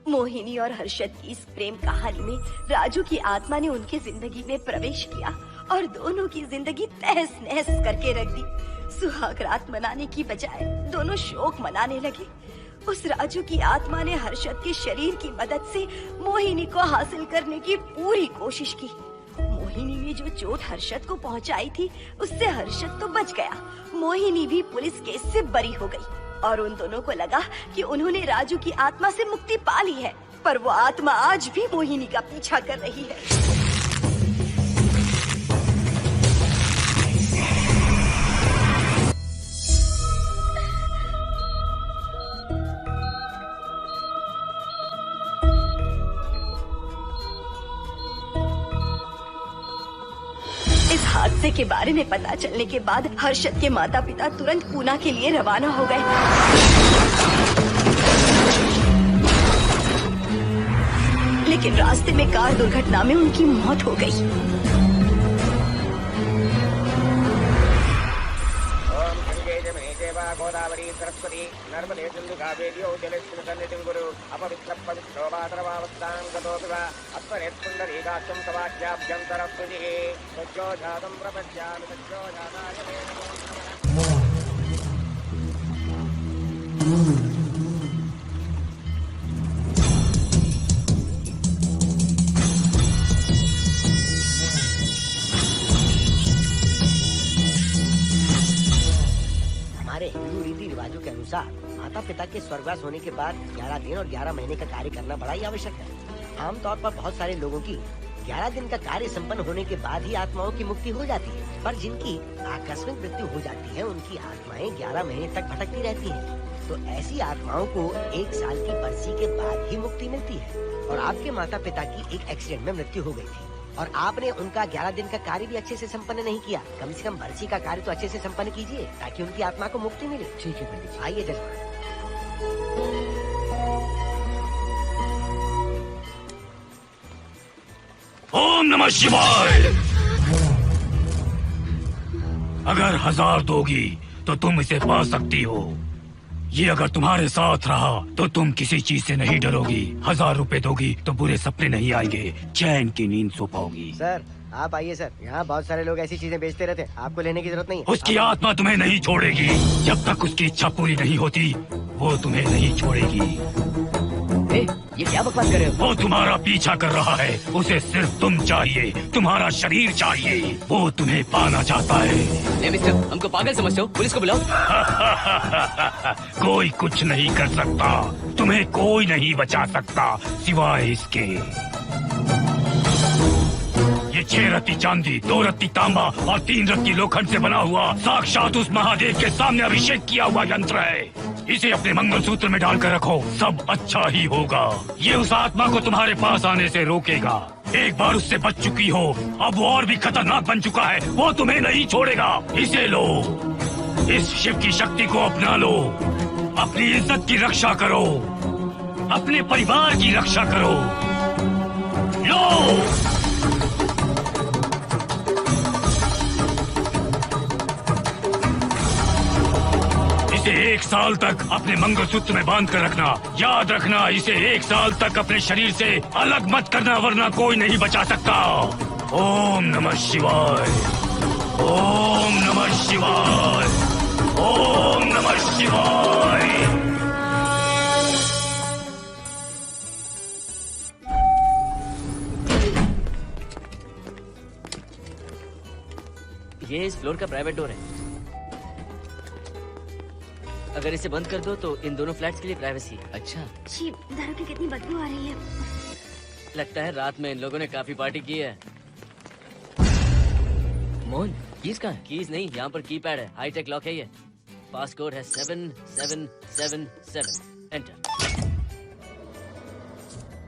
मोहिनी और हर्षद की इस प्रेम कहानी में राजू की आत्मा ने उनकी जिंदगी में प्रवेश किया और दोनों की जिंदगी तहस नहस करके रख दी। सुहाग रात मनाने की बजाय दोनों शोक मनाने लगे। उस राजू की आत्मा ने हर्षद के शरीर की मदद से मोहिनी को हासिल करने की पूरी कोशिश की। मोहिनी ने जो चोट हर्षद को पहुंचाई थी उससे हर्षद तो बच गया। मोहिनी भी पुलिस केस से बरी हो गई और उन दोनों को लगा कि उन्होंने राजू की आत्मा से मुक्ति पा ली है, पर वो आत्मा आज भी मोहिनी का पीछा कर रही है। इस हादसे के बारे में पता चलने के बाद हर्षद के माता पिता तुरंत पूना के लिए रवाना हो गए। लेकिन रास्ते में कार दुर्घटना में उनकी मौत हो गई। गोदावरी सरस्वती नर्मदे सिंधु कावेर्यो जलेस्मिन् सन्निधिं कुरु अपवित्रः पवित्रो वातरवावस्थां गतोऽपि वा अस्मरेत्पुण्डरीकाक्षं तवाख्याभ्यन्तरस्तुतिः सज्जो जातं प्रपद्यामि सज्जो जाताय मे नमो नमः। हिंदू रीति रिवाजों के अनुसार माता पिता के स्वर्गवास होने के बाद 11 दिन और 11 महीने का कार्य करना बड़ा ही आवश्यक है। आमतौर पर बहुत सारे लोगों की 11 दिन का कार्य संपन्न होने के बाद ही आत्माओं की मुक्ति हो जाती है, पर जिनकी आकस्मिक मृत्यु हो जाती है उनकी आत्माएं 11 महीने तक भटकती रहती हैं। तो ऐसी आत्माओं को 1 साल की बरसी के बाद ही मुक्ति मिलती है। और आपके माता पिता की एक एक्सीडेंट में मृत्यु हो गई थी और आपने उनका 11 दिन का कार्य भी अच्छे से संपन्न नहीं किया। कम से कम बरसी का कार्य तो अच्छे से संपन्न कीजिए ताकि उनकी आत्मा को मुक्ति मिले। ठीक है पंडित जी। आइए जजमान। ओम नमः शिवाय। अगर 1000 दोगी तो तुम इसे पा सकती हो। ये अगर तुम्हारे साथ रहा तो तुम किसी चीज से नहीं डरोगी। 1000 रुपए दोगी तो बुरे सपने नहीं आएंगे, चैन की नींद सो पाओगी। सर आप आइए सर, यहाँ बहुत सारे लोग ऐसी चीजें बेचते रहते हैं, आपको लेने की जरूरत नहीं है। उसकी आत्मा तुम्हें नहीं छोड़ेगी जब तक उसकी इच्छा पूरी नहीं होती, वो तुम्हें नहीं छोड़ेगी। ये क्या बकवास कर रहे हो? वो तुम्हारा पीछा कर रहा है, उसे सिर्फ तुम चाहिए, तुम्हारा शरीर चाहिए, वो तुम्हें पाना चाहता है। मिस्टर, हमको पागल समझते हो? पुलिस को बुलाओ। कोई कुछ नहीं कर सकता, तुम्हें कोई नहीं बचा सकता सिवाय इसके। ये 6 रत्ती चांदी, 2 रत्ती तांबा और 3 रत्ती लोखंड से बना हुआ साक्षात उस महादेव के सामने अभिषेक किया हुआ यंत्र है। इसे अपने मंगलसूत्र में डालकर रखो, सब अच्छा ही होगा। ये उस आत्मा को तुम्हारे पास आने से रोकेगा। एक बार उससे बच चुकी हो, अब वो और भी खतरनाक बन चुका है, वो तुम्हें नहीं छोड़ेगा। इसे लो, इस शिव की शक्ति को अपना लो, अपनी इज्जत की रक्षा करो, अपने परिवार की रक्षा करो। लो, इसे 1 साल तक अपने मंगलसूत्र में बांध कर रखना। याद रखना, इसे 1 साल तक अपने शरीर से अलग मत करना, वरना कोई नहीं बचा सकता। ओम नमः शिवाय, ओम नमः शिवाय, ओम नमः शिवाय। ये इस फ्लोर का प्राइवेट डोर है। अगर इसे बंद कर दो तो इन दोनों फ्लैट्स के लिए प्राइवेसी है। अच्छा, छी, दारू की कितनी बदबू आ रही है। लगता है रात में इन लोगों ने काफी पार्टी की है। मोहन, कीज कहाँ है? कीज नहीं, यहाँ पर कीपैड है, हाईटेक लॉक है ये। पास कोड है 7777। एंटर।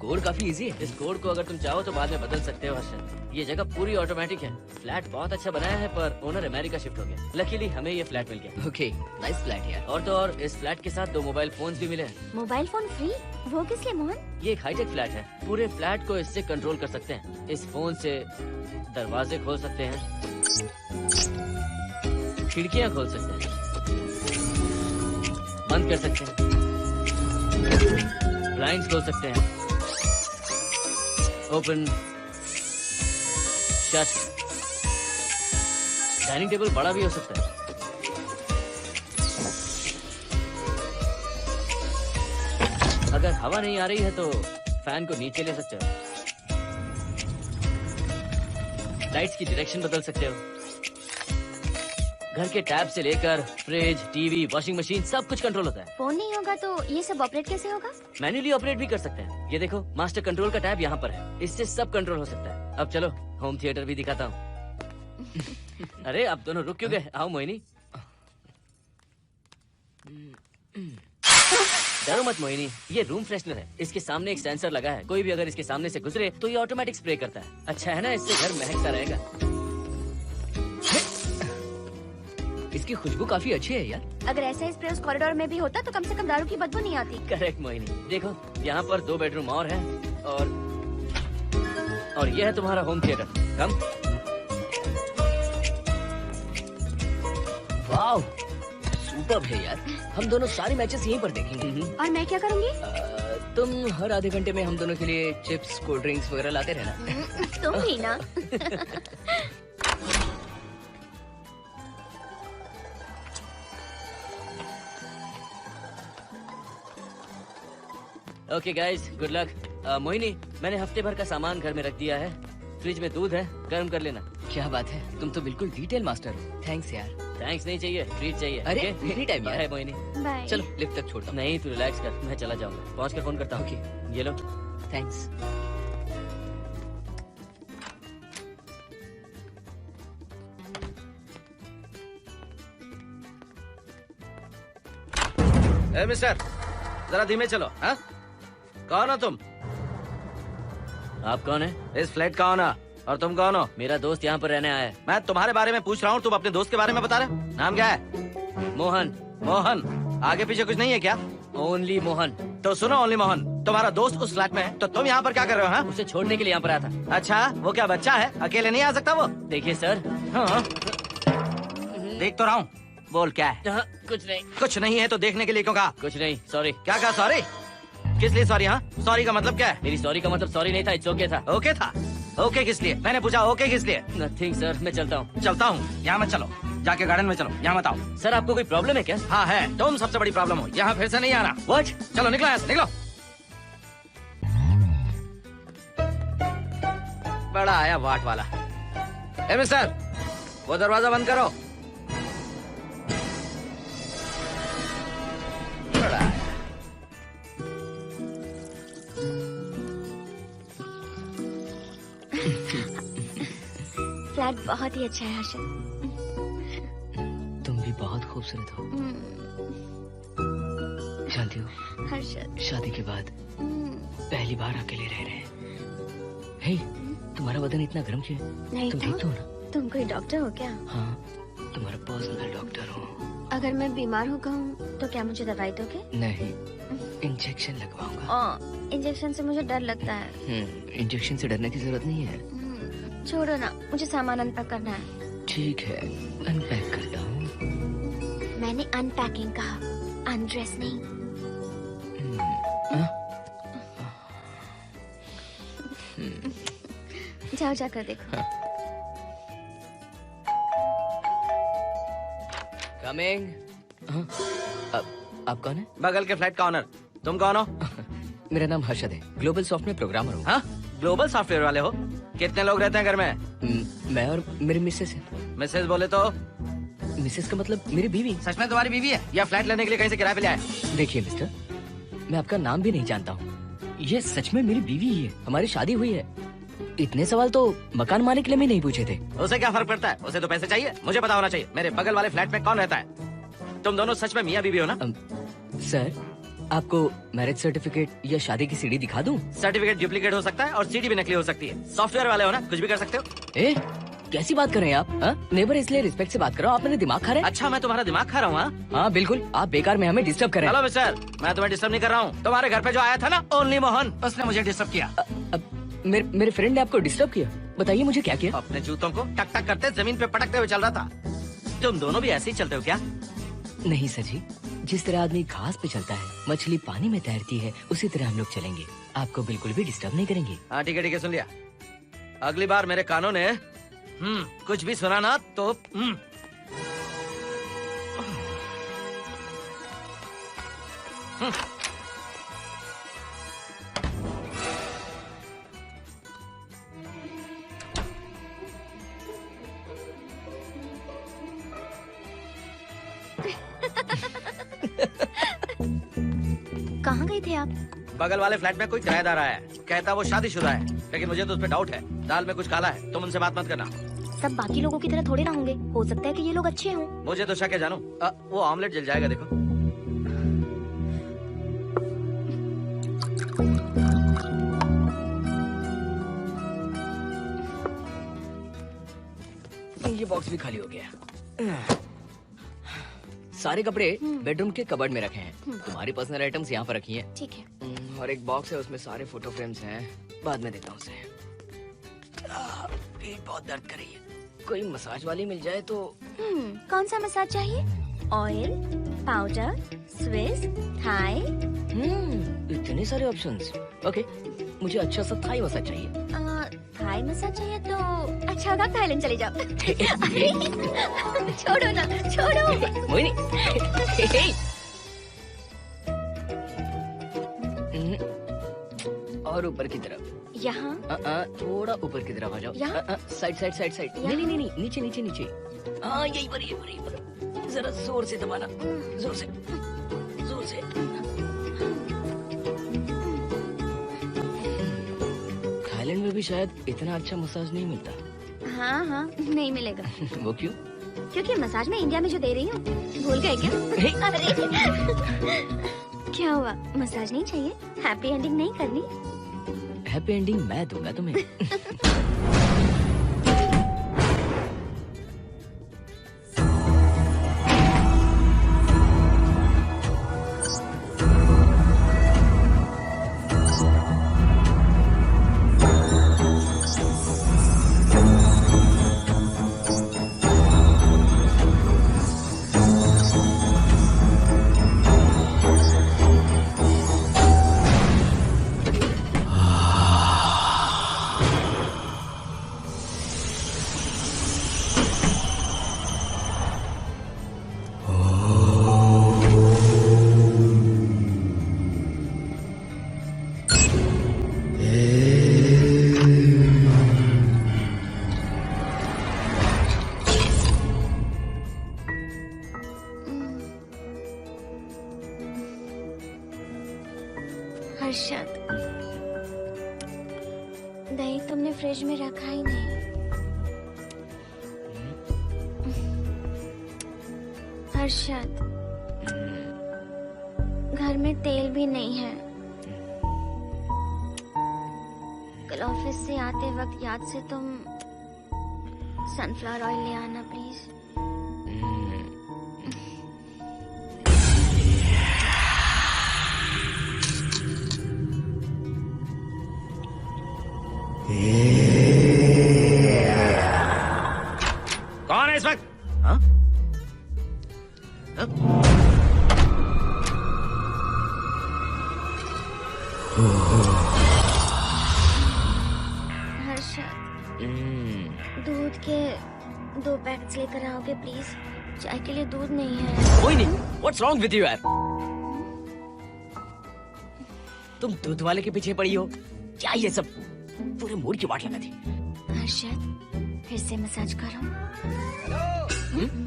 कोड काफी इजी है। इस कोड को अगर तुम चाहो तो बाद में बदल सकते हो हर्षद। ये जगह पूरी ऑटोमेटिक है। फ्लैट बहुत अच्छा बनाया है पर ओनर अमेरिका शिफ्ट हो गया। लकीली हमें ये फ्लैट मिल गया। ओके, नाइस फ्लैट यार। और तो और इस फ्लैट के साथ 2 मोबाइल फोन्स भी मिले हैं। Mobile phone free? वो किस लिए मोहन? ये एक हाईटेक फ्लैट है, पूरे फ्लैट को इससे कंट्रोल कर सकते हैं। इस फोन से दरवाजे खोल सकते हैं, खिड़कियां खोल सकते हैं, बंद कर सकते हैं, ब्लाइंड्स खोल सकते हैं। Open, shut. डाइनिंग टेबल बड़ा भी हो सकता है। अगर हवा नहीं आ रही है तो फैन को नीचे ले सकते हो। लाइट्स की डायरेक्शन बदल सकते हो। घर के टैब से लेकर फ्रिज, टीवी, वॉशिंग मशीन सब कुछ कंट्रोल होता है। फोन नहीं होगा तो ये सब ऑपरेट कैसे होगा? मैन्युअली ऑपरेट भी कर सकते हैं। ये देखो, मास्टर कंट्रोल का टैब यहाँ पर है। इससे सब कंट्रोल हो सकता है। अब चलो होम थिएटर भी दिखाता हूँ। अरे आप दोनों रुक क्यों गए? आओ मोहिनी। डरो मत मोहिनी, ये रूम फ्रेशनर है। इसके सामने एक सेंसर लगा है। कोई भी अगर इसके सामने से गुजरे तो ये ऑटोमेटिक स्प्रे करता है। अच्छा है ना, इससे घर महकता रहेगा। इसकी खुशबू काफी अच्छी है यार। अगर ऐसा स्प्रे उस कॉरिडोर में भी होता तो कम से कम दारू की बदबू नहीं आती। करेक्ट मोहिनी। देखो यहाँ पर 2 बेडरूम और है और ये है तुम्हारा होम थिएटर। कम। वाह, सुपर्ब है यार। हम दोनों सारे मैचेस यहीं पर देखेंगे। और मैं क्या करूँगी? तुम हर आधे घंटे में हम दोनों के लिए चिप्स, कोल्ड ड्रिंक्स वगैरह लाते रहना। तुम भी ना। Okay guys, good luck. Mohini, मैंने हफ्ते भर का सामान घर में रख दिया है। फ्रिज में दूध है, गर्म कर लेना। क्या बात है, तुम तो बिल्कुल डिटेल मास्टर हो। थैंक्स यार। थैंक्स नहीं चाहिए, ट्रीट चाहिए। अरे, okay? एनी टाइम यार। बाय मोहिनी। बाय। चलो लिफ्ट तक छोड़ता हूँ। नहीं, तू रिलैक्स कर, मैं चला जाऊंगा। पहुंच कर फोन करता हूँ। Okay. ये लो। थैंक्स। ए मिस्टर, जरा धीमे चलो। हाँ, कौन हो तुम? आप कौन है? इस फ्लैट का ओनर। और तुम कौन हो? मेरा दोस्त यहाँ पर रहने आया है। मैं तुम्हारे बारे में पूछ रहा हूँ, तुम अपने दोस्त के बारे में बता रहे हो? नाम क्या है? मोहन। मोहन। आगे पीछे कुछ नहीं है क्या? ओनली मोहन। तो सुनो ओनली मोहन, तुम्हारा दोस्त उस फ्लैट में है तो तुम यहाँ पर क्या कर रहे हो? हाँ? उसे छोड़ने के लिए यहाँ पर आया था। अच्छा, वो क्या बच्चा है? अकेले नहीं आ सकता वो? देखिए सर। हाँ। देख तो रहा हूँ। बोल क्या है? हाँ, कुछ नहीं। कुछ नहीं है तो देखने के लिए क्यों कहा? कुछ नहीं, सॉरी। क्या कहा? सॉरी? किस लिए सॉरी? हाँ, सॉरी का मतलब क्या है? मेरी सॉरी का मतलब सॉरी नहीं था, इट्स ओके था। ओके था? ओके किस लिए? मैंने पूछा ओके किस लिए? नथिंग सर, मैं चलता हूँ। चलता हूँ? यहाँ मत चलो, जाके गार्डन में चलो। यहाँ मत आओ। सर आपको कोई प्रॉब्लम है क्या? हाँ है, तुम सबसे बड़ी प्रॉब्लम हो। यहाँ फिर से नहीं आना। व्हाट? चलो निकलो यहाँ से, निकलो। बड़ा आया वाट वाला। ए मिस्टर, वो दरवाजा बंद करो। बड़ा आया। फ्लैट बहुत ही अच्छा है हर्षद। तुम भी बहुत खूबसूरत हो। जानती हो, हर्षद। शादी के बाद पहली बार अकेले रह रहे हैं। हे, तुम्हारा बदन इतना गर्म क्यों है? नहीं तुम तो? ठीक तो हो ना? तुम कोई डॉक्टर हो क्या? हाँ, तुम्हारा पर्सनल डॉक्टर हो। अगर मैं बीमार हो गई तो क्या मुझे दवाई दोगे? नहीं, इंजेक्शन लगवाऊंगा। इंजेक्शन से मुझे डर लगता है। इंजेक्शन से डरने की जरूरत नहीं है। छोड़ो ना, मुझे सामान अनपैक करना है। ठीक है, अनपैक करता हूँ। मैंने अनपैकिंग कहा, अनड्रेस नहीं। जाओ जाकर देखो। कमिंग। आप कौन है? बगल के फ्लैट का ओनर। तुम कौन हो? मेरा नाम हर्षद है, ग्लोबल सॉफ्ट में प्रोग्रामर हूँ। हाँ, ग्लोबल सॉफ्टवेयर वाले हो? कितने लोग रहते हैं घर में? मैं और मेरी मिसेस है। मिसेज बोले तो? मिसेस का मतलब मेरी बीवी। सच में तुम्हारी बीवी है या फ्लैट लेने के लिए कहीं से किराए पे ले आए? देखिए मिस्टर, मैं आपका नाम भी नहीं जानता हूँ। ये सच में मेरी बीवी ही है, हमारी शादी हुई है। इतने सवाल तो मकान मालिक ने भी नहीं पूछे थे। उसे क्या फर्क पड़ता है? उसे तो पैसे चाहिए, मुझे पता होना चाहिए। मेरे बगल वाले फ्लैट में कौन रहता है? तुम दोनों सच में मियाँ बीवी हो ना? सर, आपको मैरिज सर्टिफिकेट या शादी की सीडी दिखा दूं? सर्टिफिकेट डुप्लीकेट हो सकता है और सीडी भी नकली हो सकती है। सॉफ्टवेयर वाले हो ना, कुछ भी कर सकते हो। ए, कैसी बात कर रहे हैं आप? नेबर, इसलिए रिस्पेक्ट से बात कर रहा हूँ। आप मेरे दिमाग खा रहे हैं? अच्छा, मैं तुम्हारा दिमाग खा रहा हूँ? हाँ बिल्कुल, आप बेकार में हमें डिस्टर्ब कर रहे हैं। हेलो मिस्टर, मैं तुम्हें डिस्टर्ब नहीं कर रहा हूँ। तुम्हारे घर पे जो आया था ना, ओनली मोहन, उसने मुझे डिस्टर्ब किया। मेरे फ्रेंड ने आपको डिस्टर्ब किया? बताइए मुझे क्या किया? अपने जूतों को टक टक करते जमीन पे पटकते हुए चल रहा था। तुम दोनों भी ऐसे ही चलते हो क्या? नहीं सर जी, जिस तरह आदमी घास पे चलता है, मछली पानी में तैरती है, उसी तरह हम लोग चलेंगे। आपको बिल्कुल भी डिस्टर्ब नहीं करेंगे। हाँ ठीक है सुन लिया। अगली बार मेरे कानों ने कुछ भी सुना ना तो कहाँ गए थे आप? बगल वाले फ्लैट में कोई किराएदार आया है, कहता वो शादीशुदा है, लेकिन मुझे तो उस पर डाउट है। दाल में कुछ काला है, तुम उनसे बात मत करना। सब बाकी लोगों की तरह थोड़े ना होंगे, हो सकता है कि ये लोग अच्छे हों। मुझे तो शक है जानू। वो ऑमलेट जल जाएगा देखो। ये बॉक्स भी खाली हो गया। सारे कपड़े बेडरूम के कबर्ड में रखे हैं। तुम्हारी पर्सनल आइटम्स यहाँ पर रखी हैं। ठीक है। और एक बॉक्स है, उसमें सारे फोटो फ्रेम्स हैं। बाद में देता हूँ उसे। पेट बहुत दर्द कर रही है। कोई मसाज वाली मिल जाए तो। कौन सा मसाज चाहिए? Oil, powder, Swiss, Thai? इतने सारे ऑप्शंस। ओके, मुझे अच्छा सा थाई मसाज चाहिए। थाई मसाज चाहिए तो अच्छा होगा थाईलैंड चले जाओ। छोड़ो ना, छोड़ो। मोहिनी। और ऊपर की तरफ। यहाँ? थोड़ा ऊपर की तरफ आ जाओ। यहाँ? Side side side side. नहीं नहीं नहीं, नीचे नीचे नीचे। हाँ यही पर, यही पर, यही पर। जरा जोर से दबाना, जोर से, जोर से। थाईलैंड में भी शायद इतना अच्छा मसाज नहीं मिलता। हाँ, नहीं मिलेगा। वो क्यों? क्योंकि मसाज में इंडिया में जो दे रही हूँ, भूल गए क्या? अरे क्या हुआ, मसाज नहीं चाहिए? हैप्पी एंडिंग नहीं करनी? हैप्पी एंडिंग मैं दूंगा तुम्हें। हर्षद, दही तुमने फ्रिज में रखा ही नहीं। हर्षद, घर में तेल भी नहीं है। कल ऑफिस से आते वक्त याद से तुम सनफ्लावर ऑयल ले आना प्लीज। कौन है इस वक्त? हाँ? हर्षद, दूध के 2 पैकेट्स लेकर आओगे प्लीज? चाय के लिए दूध नहीं है। कोई नहीं। What's wrong with you यार? तुम दूध वाले के पीछे पड़ी हो क्या? ये सब पूरे मूड की वाट लगा थी। हर्षद, फिर से मसाज करो।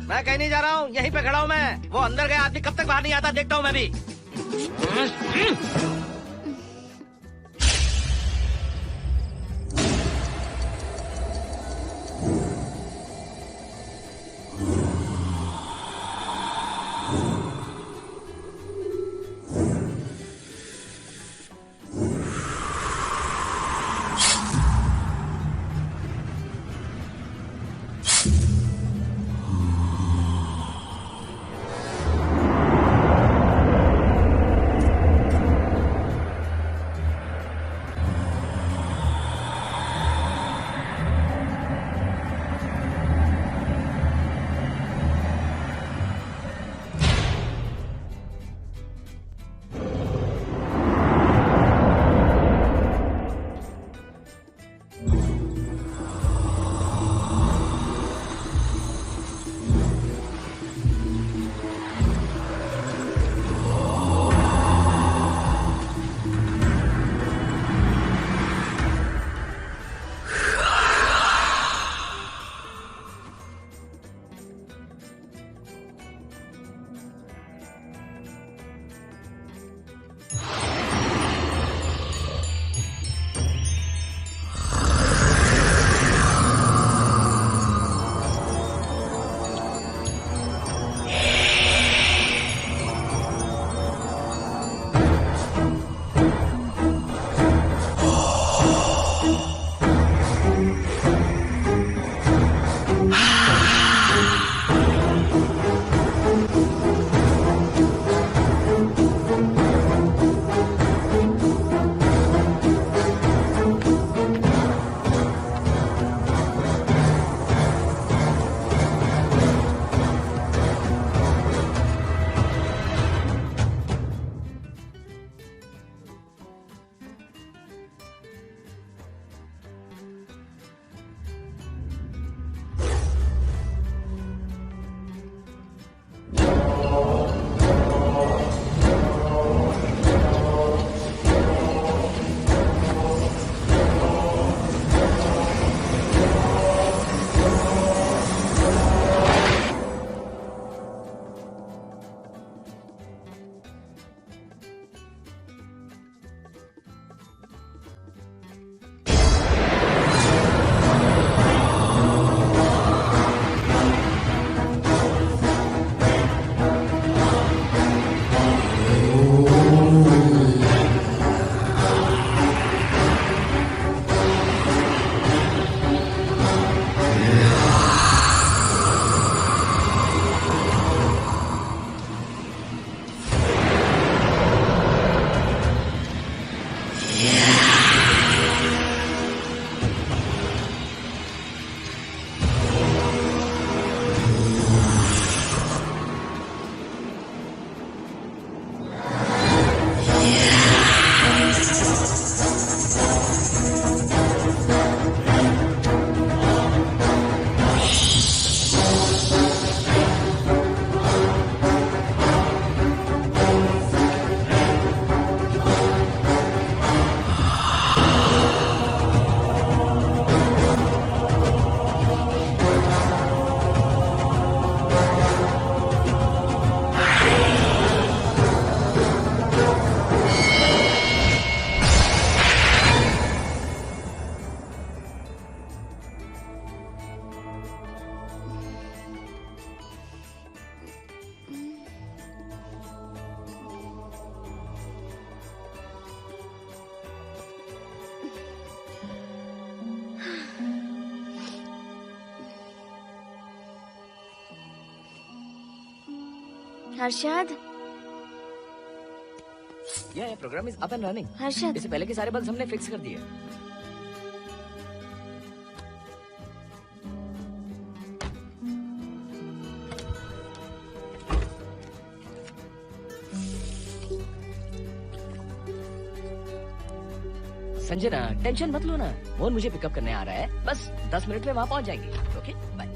मैं कहीं नहीं जा रहा हूँ, यहीं पे खड़ा हूँ मैं। वो अंदर गया आदमी कब तक बाहर नहीं आता, देखता हूँ मैं भी। हर्षद, ये program is up and running. Harshad, इससे पहले के सारे बग्स हमने फिक्स कर दिए। संजना, टेंशन मत लो ना, मोहन मुझे पिकअप करने आ रहा है, बस 10 मिनट में वहां पहुंच जाएंगे। Okay, bye.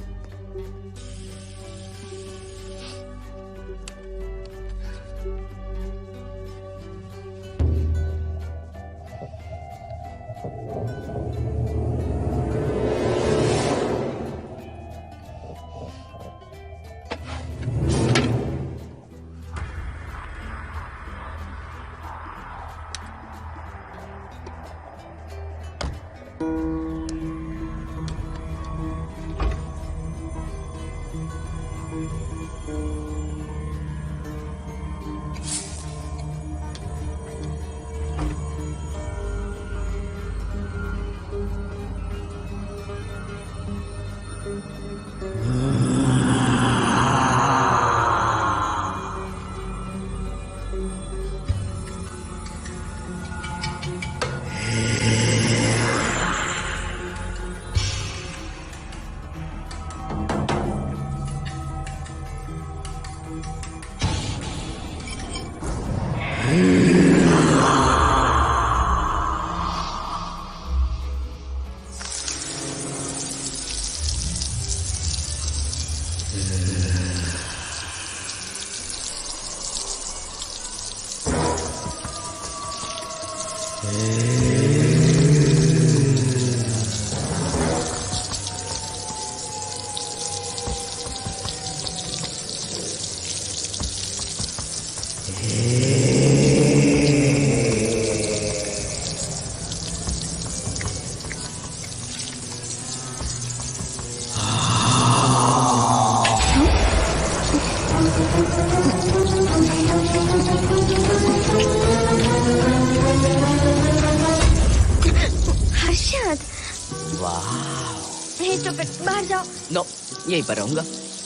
बाहर जाओ। नो, यहीं पर रहूंगा,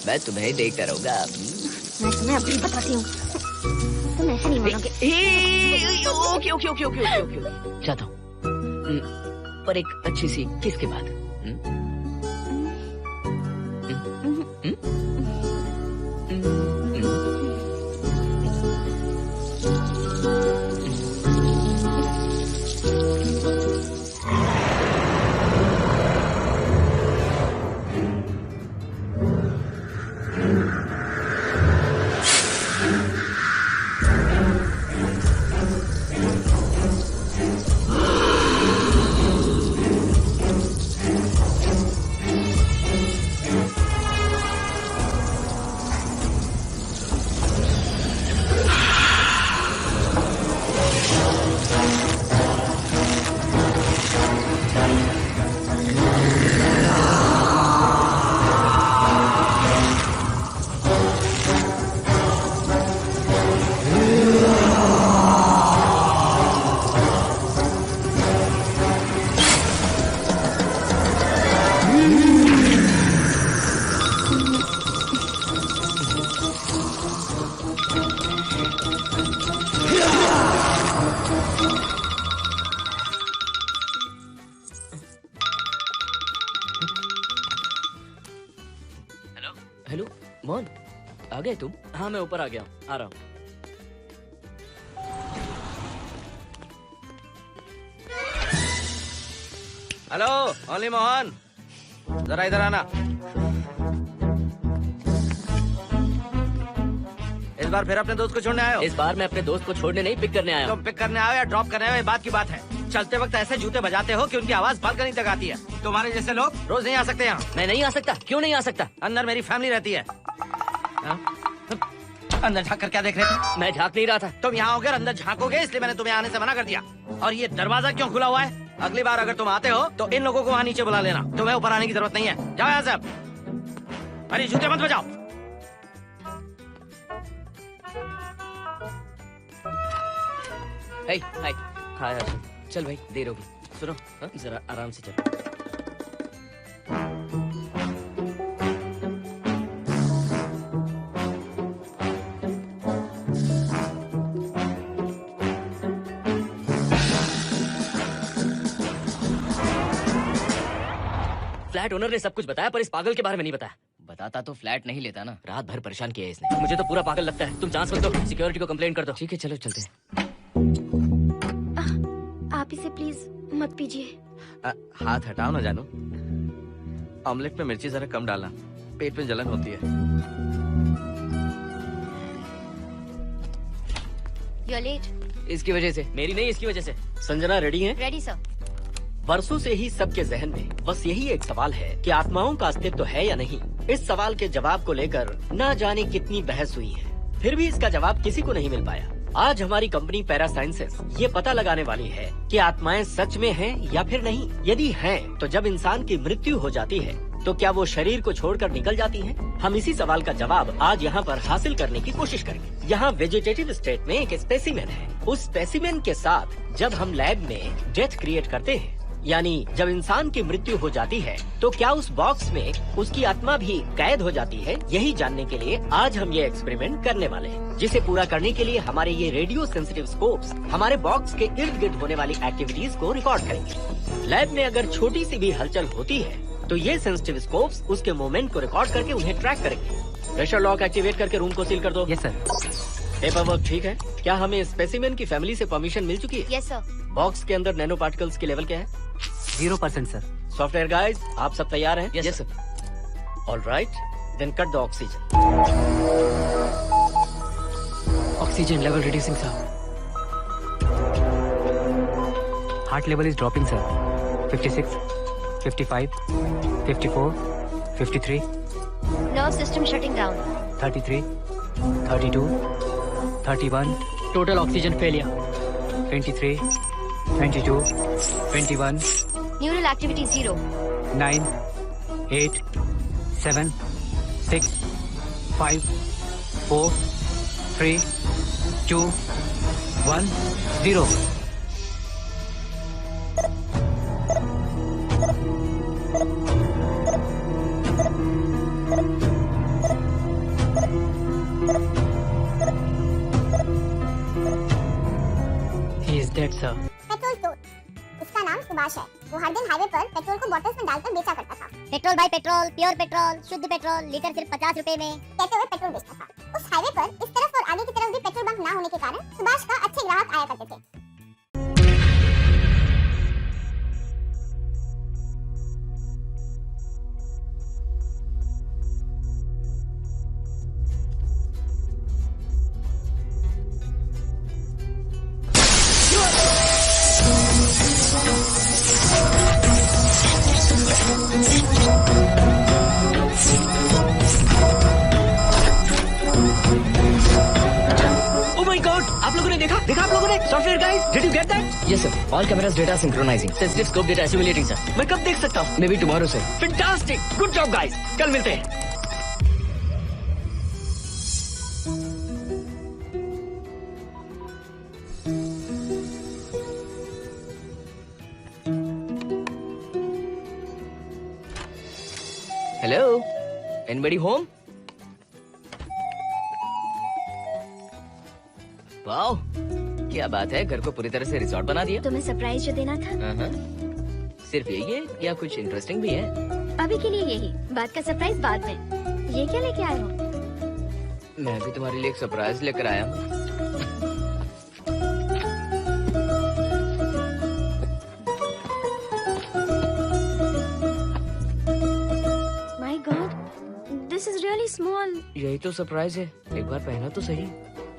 मैं तुम्हें देखता रहूंगा। मैं तुम्हें अभी बताती हूँ, तुम ऐसे नहीं मानोगे। Okay okay okay okay okay okay, चाहता हूँ, पर एक अच्छी सी किस के बाद। मोहन, आ गए तुम? हाँ मैं ऊपर आ गया हूँ, आ रहा हूँ। हेलो ओनली मोहन, जरा इधर आना। इस बार फिर अपने दोस्त को छोड़ने आए हो? इस बार मैं अपने दोस्त को छोड़ने नहीं, पिक करने आया हूँ। तुम पिक करने आए हो या ड्रॉप करने आए हो, ये बात की बात है। चलते वक्त ऐसे जूते बजाते हो कि उनकी आवाज बालकनी तक आती है। तुम्हारे जैसे लोग रोज नहीं आ सकते यहाँ। मैं नहीं आ सकता, क्यों नहीं आ सकता? अंदर मेरी फैमिली रहती है। अंदर झाँक कर क्या देख रहे थे? मैं झाँक नहीं रहा था। तुम यहाँ होकर अंदर झाँकोगे, इसलिए मैंने तुम्हें आने से मना कर दिया। और ये दरवाजा क्यों खुला हुआ है? अगली बार अगर तुम आते हो तो इन लोगों को वहाँ नीचे बुला लेना। तुम्हें ऊपर आने की जरूरत नहीं है। जाओ यहाँ से अब। अरे जूते मत बजाओ। हाय हाय हाय हर्षद, चल भाई, देर होगी। सुनो जरा आराम से चलो। फ्लैट ओनर ने सब कुछ बताया, पर इस पागल के बारे में नहीं बताया। बताता तो फ्लैट नहीं लेता ना। रात भर परेशान किया है इसने। मुझे तो पूरा पागल लगता है। तुम चांस मत दो, सिक्योरिटी को कंप्लेंट कर दो। ठीक है, चलो चलते हैं। आप इसे प्लीज मत पीजिए। हाथ हटाओ ना जानू। ऑमलेट में मिर्ची जरा कम डालना, पेट में जलन होती है। You are late. इसकी वजह से। मेरी नहीं, इसकी वजह से। संजना रेडी है? Ready sir. वर्षों से ही सबके जहन में बस यही एक सवाल है कि आत्माओं का अस्तित्व है या नहीं। इस सवाल के जवाब को लेकर ना जाने कितनी बहस हुई है, फिर भी इसका जवाब किसी को नहीं मिल पाया। आज हमारी कंपनी पैरा साइंसेस ये पता लगाने वाली है कि आत्माएं सच में हैं या फिर नहीं। यदि हैं, तो जब इंसान की मृत्यु हो जाती है तो क्या वो शरीर को छोड़कर निकल जाती हैं? हम इसी सवाल का जवाब आज यहाँ पर हासिल करने की कोशिश करेंगे। यहाँ वेजिटेटिव स्टेट में एक स्पेसिमेन है। उस स्पेसिमेन के साथ जब हम लैब में डेथ क्रिएट करते हैं, यानी जब इंसान की मृत्यु हो जाती है, तो क्या उस बॉक्स में उसकी आत्मा भी कैद हो जाती है? यही जानने के लिए आज हम ये एक्सपेरिमेंट करने वाले हैं, जिसे पूरा करने के लिए हमारे ये रेडियो सेंसिटिव स्कोप्स हमारे बॉक्स के इर्द गिर्द होने वाली एक्टिविटीज को रिकॉर्ड करेंगे। लैब में अगर छोटी सी भी हलचल होती है तो ये सेंसिटिव स्कोप्स उसके मूवमेंट को रिकॉर्ड करके उन्हें ट्रैक करेंगे। प्रेशर लॉक एक्टिवेट करके रूम को सील कर दो। Yes sir. पेपर वर्क ठीक है? क्या हमें स्पेसिमेन की फैमिली से परमिशन मिल चुकी है? Yes sir. बॉक्स के अंदर नैनो पार्टिकल्स की लेवल क्या है? 0% सर। सॉफ्टवेयर गाइस, आप सब तैयार हैं? Yes sir. All right, then cut the oxygen. Oxygen level reducing sir. Heart level is dropping sir. 56, 55, 54, 53, nerve system shutting down. 33, 32, 31, total oxygen failure. 23, 22, 21, neural activity 0। 9, 8, 7, 6, 5, 4, 3, 2, 1, 0. He is dead sir. Petrol चोर। इसका नाम सुभाष है। वो हर दिन highway पर petrol को bottles में डालकर बेचा करता था। Petrol by petrol, pure petrol, शुद्ध पेट्रोल, लीटर सिर्फ 50 रुपए में कहते हुए पेट्रोल बेचता था। उस हाईवे पर इस तरफ और आगे की तरफ भी पेट्रोल बंक ना होने के कारण सुभाष का अच्छे ग्राहक आया करते थे। आप लोगों ने देखा आप लोगों ने? Software guys, did you get that? Yes sir. All cameras data synchronising. Sensitive scope data assimilating sir. मैं कब देख सकता हूँ? मे बी टुमारो से। फैंटास्टिक, गुड जॉब गाइस, कल मिलते हैं। Hello, anybody home? वाओ, क्या बात है, घर को पूरी तरह से रिसॉर्ट बना दिया। तुम्हें सरप्राइज जो देना था। सिर्फ यही है या कुछ इंटरेस्टिंग भी है? अभी के लिए यही, बात का सरप्राइज बाद में। ये क्या लेके आए हो? मैं भी तुम्हारे लिए एक सरप्राइज लेकर आया हूँ। My god, this is really small. यही तो सरप्राइज है, एक बार पहना तो सही।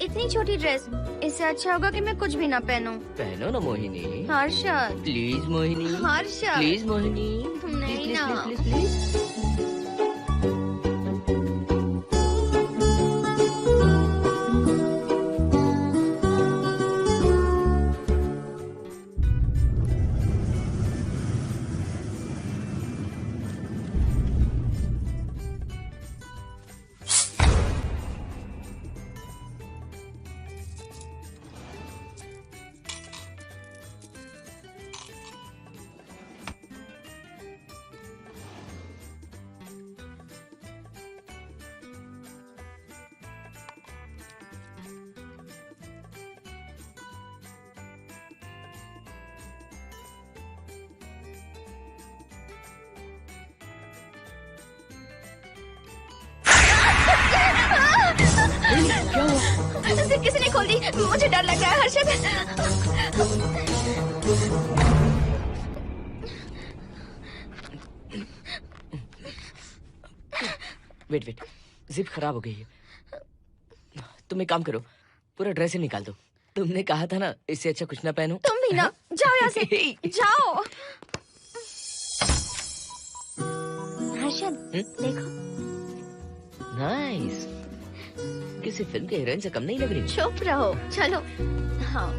इतनी छोटी ड्रेस, इससे अच्छा होगा कि मैं कुछ भी ना पहनूं। पहनो ना मोहिनी। हर्षद, प्लीज मोहिनी। हर्षद, प्लीज मोहिनी। नहीं ना। Please please. क्या हुआ? जिप किसी ने खोल दी, मुझे डर लग रहा है हर्षद। वेट वेट, जिप खराब हो गई है। तुम एक काम करो, पूरा ड्रेस ही निकाल दो। तुमने कहा था ना इससे अच्छा कुछ ना पहनो। तुम भी ना, जाओ यहाँ से, जाओ। हर्षद, देखो। नाइस, किसी फिल्म के हीरोइन से कम नहीं लग रही। चुप रहो, चलो। हाँ,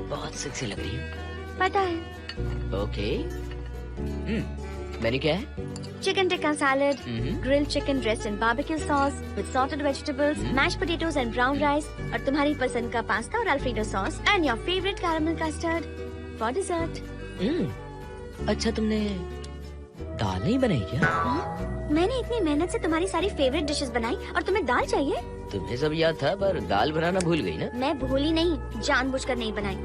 बहुत सेक्सी लग रही है। पता है। ओके। मेन्यू क्या है? Chicken tikka salad, grilled chicken dressed in barbecue sauce with salted vegetables, mashed potatoes and brown rice, और तुम्हारी पसंद का पास्ता और alfredo sauce, and your favorite caramel custard for dessert. अच्छा, तुमने दाल नहीं बनाई क्या? मैंने इतनी मेहनत से तुम्हारी सारी फेवरेट डिशेस बनाई और तुम्हें दाल चाहिए? तुम्हें सब याद था पर दाल बनाना भूल गई ना? मैं भूली नहीं, जानबूझकर नहीं बनाई।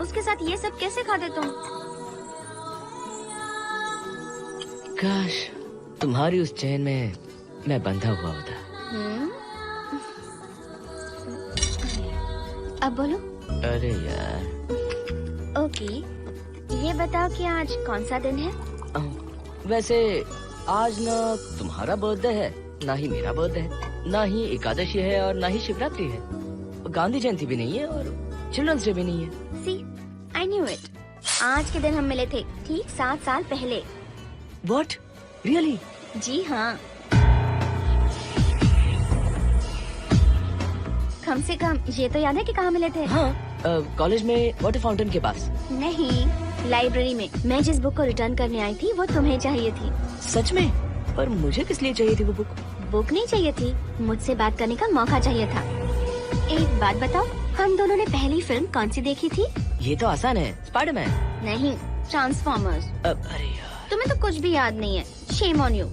उसके साथ ये सब कैसे खाते तुम? काश तुम्हारी उस चैन में मैं बंधा हुआ होता। अब बोलो। अरे यार। ओके, ये बताओ कि आज कौन सा दिन है? वैसे आज ना तुम्हारा बर्थडे है, ना ही मेरा बर्थडे है, ना ही एकादशी है और ना ही शिवरात्रि है। गांधी जयंती भी नहीं है और चिल्ड्रंस डे भी नहीं है। सी, आई न्यू इट। आज के दिन हम मिले थे ठीक 7 साल पहले। What? Really? जी हाँ। कम से कम ये तो याद है कि कहाँ मिले थे? हाँ, कॉलेज में वाटर फाउंटेन के पास। नहीं, लाइब्रेरी में। मैं जिस बुक को रिटर्न करने आई थी वो तुम्हें चाहिए थी। सच में? पर मुझे किस लिए चाहिए थी वो बुक? बुक नहीं चाहिए थी, मुझसे बात करने का मौका चाहिए था। एक बात बताओ, हम दोनों ने पहली फिल्म कौन सी देखी थी? ये तो आसान है, स्पाइडरमैन। नहीं, ट्रांसफॉर्मर्स। अरे यार, तुम्हें तो कुछ भी याद नहीं है। Shame on you.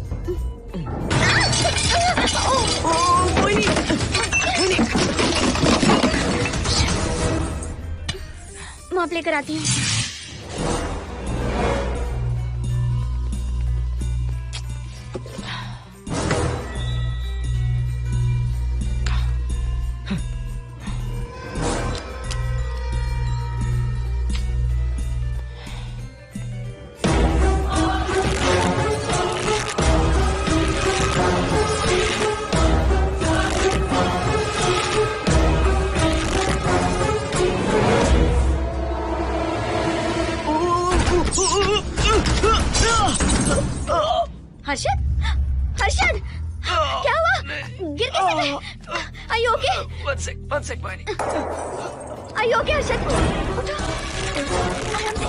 मॉप लेकर आती हूँ। हर्षद, हर्षद, क्या हुआ? गिर कैसे गए? Are you okay? One sec, Bonnie. Are you okay, Harshad? उठो, आराम से।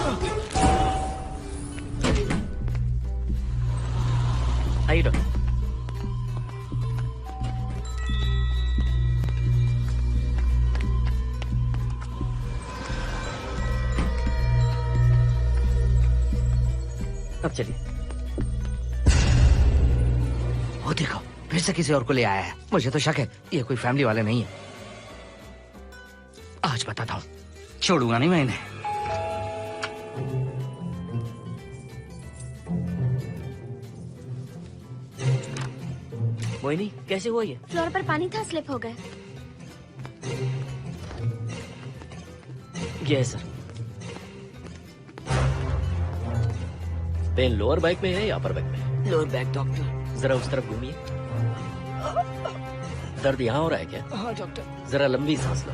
How you doing? अब चलिए। वो देखो, फिर से किसी और को ले आया है। मुझे तो शक है ये कोई फैमिली वाले नहीं है। आज बताता हूँ, छोड़ूंगा नहीं मैं इन्हें। मोहिनी कैसे हुआ ये? फ्लोर पर पानी था, स्लिप हो गए। ये है सर। पेन लोअर बैक में है या अपर बैक में? Lower back doctor. जरा उस तरफ घूमिए। दर्द यहाँ हो रहा है क्या? हाँ डॉक्टर। जरा लंबी सांस लो।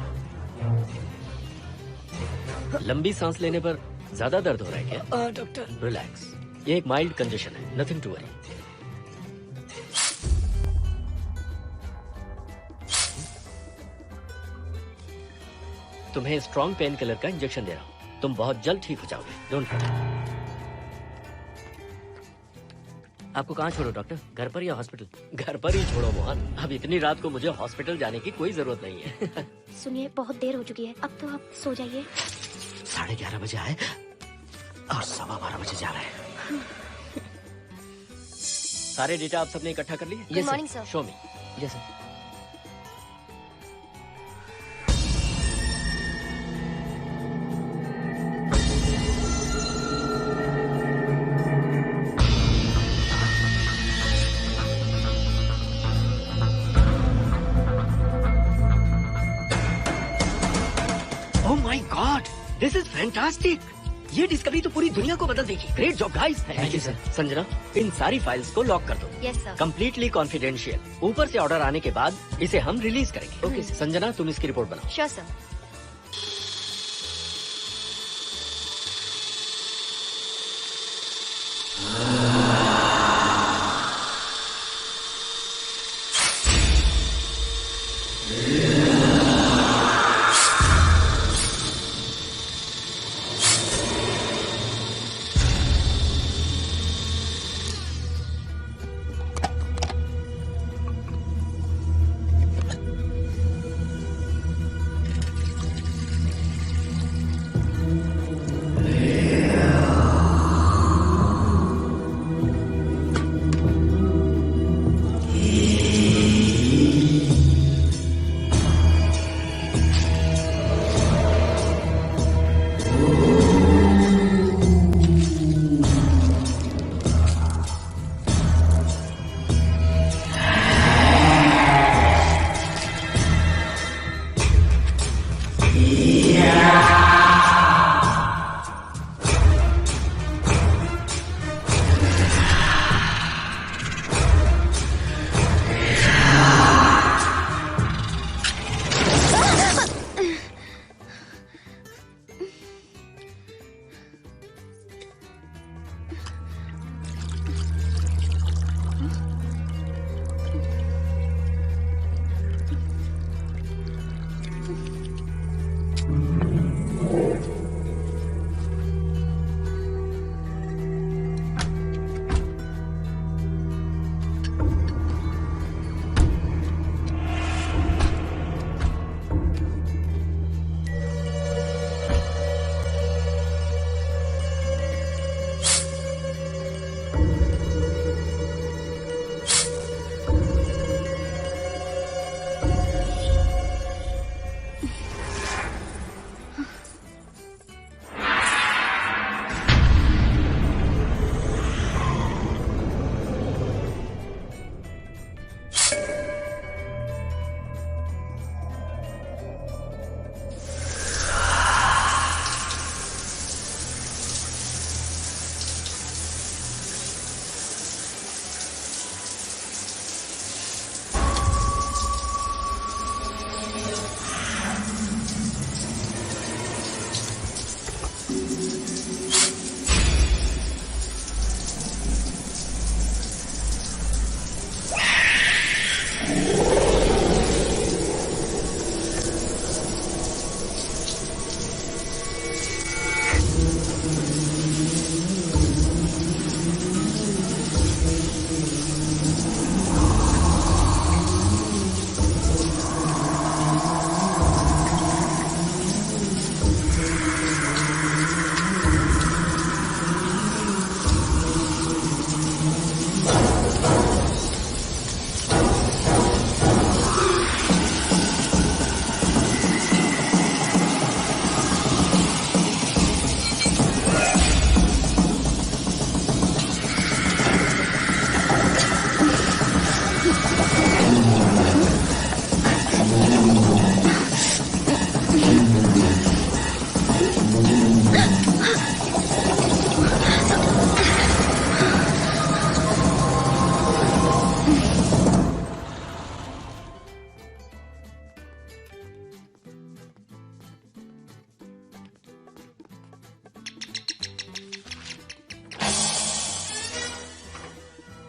लंबी सांस लेने पर ज्यादा दर्द हो रहा है क्या? हाँ डॉक्टर। रिलैक्स, ये एक माइल्ड कंडीशन है, नथिंग टू वरी। तुम्हें स्ट्रॉन्ग पेन किलर का इंजेक्शन दे रहा हूँ, तुम बहुत जल्द ठीक हो जाओगे, डोंट वरी। आपको कहाँ छोड़ो डॉक्टर, घर पर या हॉस्पिटल? घर पर ही छोड़ो मोहन, अब इतनी रात को मुझे हॉस्पिटल जाने की कोई जरूरत नहीं है। सुनिए, बहुत देर हो चुकी है, अब तो आप सो जाइए। 11:30 बजे आए और 12:15 बजे जा रहे हैं। सारे डेटा आप सबने इकट्ठा कर लिए? Good morning sir. Show me. Yes sir. Oh my god, this is fantastic. ये डिस्कवरी तो पूरी दुनिया को बदल देगी। Great job guys. Thank you sir. Sanjana, इन सारी फाइल्स को लॉक कर दो। Yes sir. Completely confidential. ऊपर से ऑर्डर आने के बाद इसे हम रिलीज करेंगे। ओके संजना, तुम इसकी रिपोर्ट बनाओ। Sure sir.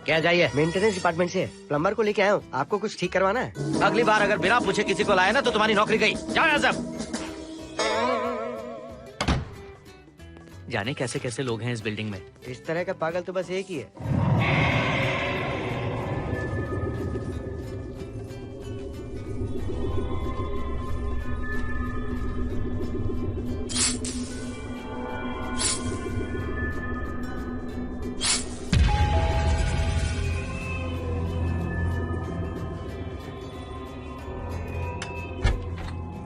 क्या चाहिए? मेंटेनेंस डिपार्टमेंट से प्लम्बर को लेके आया हूँ, आपको कुछ ठीक करवाना है। अगली बार अगर बिना पूछे किसी को लाए ना तो तुम्हारी नौकरी गई। जाओ यहाँ सब। जाने कैसे कैसे लोग हैं इस बिल्डिंग में। इस तरह का पागल तो बस एक ही है।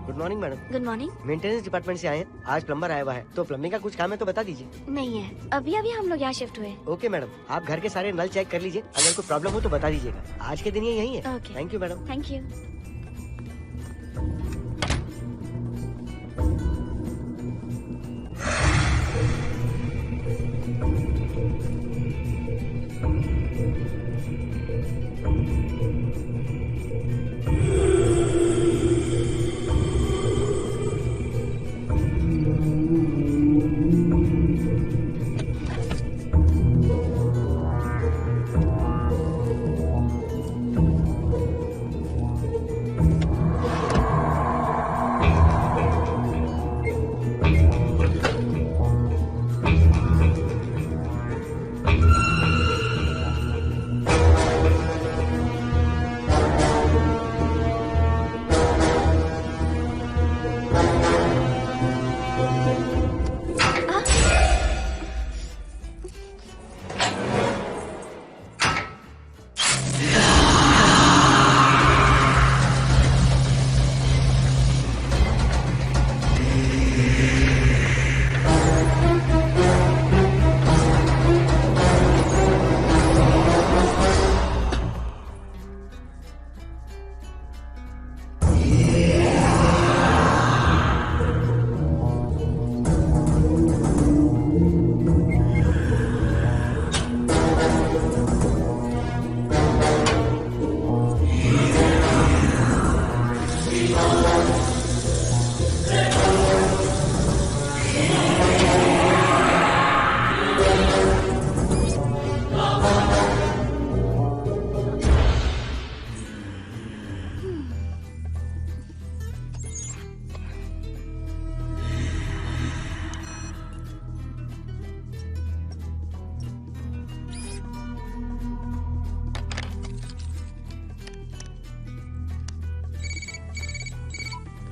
Good morning madam. Good morning. Maintenance department से आए हैं, आज प्लम्बर आया हुआ है, तो प्लम्बिंग का कुछ काम है तो बता दीजिए। नहीं है, अभी अभी हम लोग यहाँ शिफ्ट हुए। ओके मैडम, आप घर के सारे नल चेक कर लीजिए, अगर कोई प्रॉब्लम हो तो बता दीजिएगा। आज के दिन ये यही है। Okay. Thank you madam. Thank you.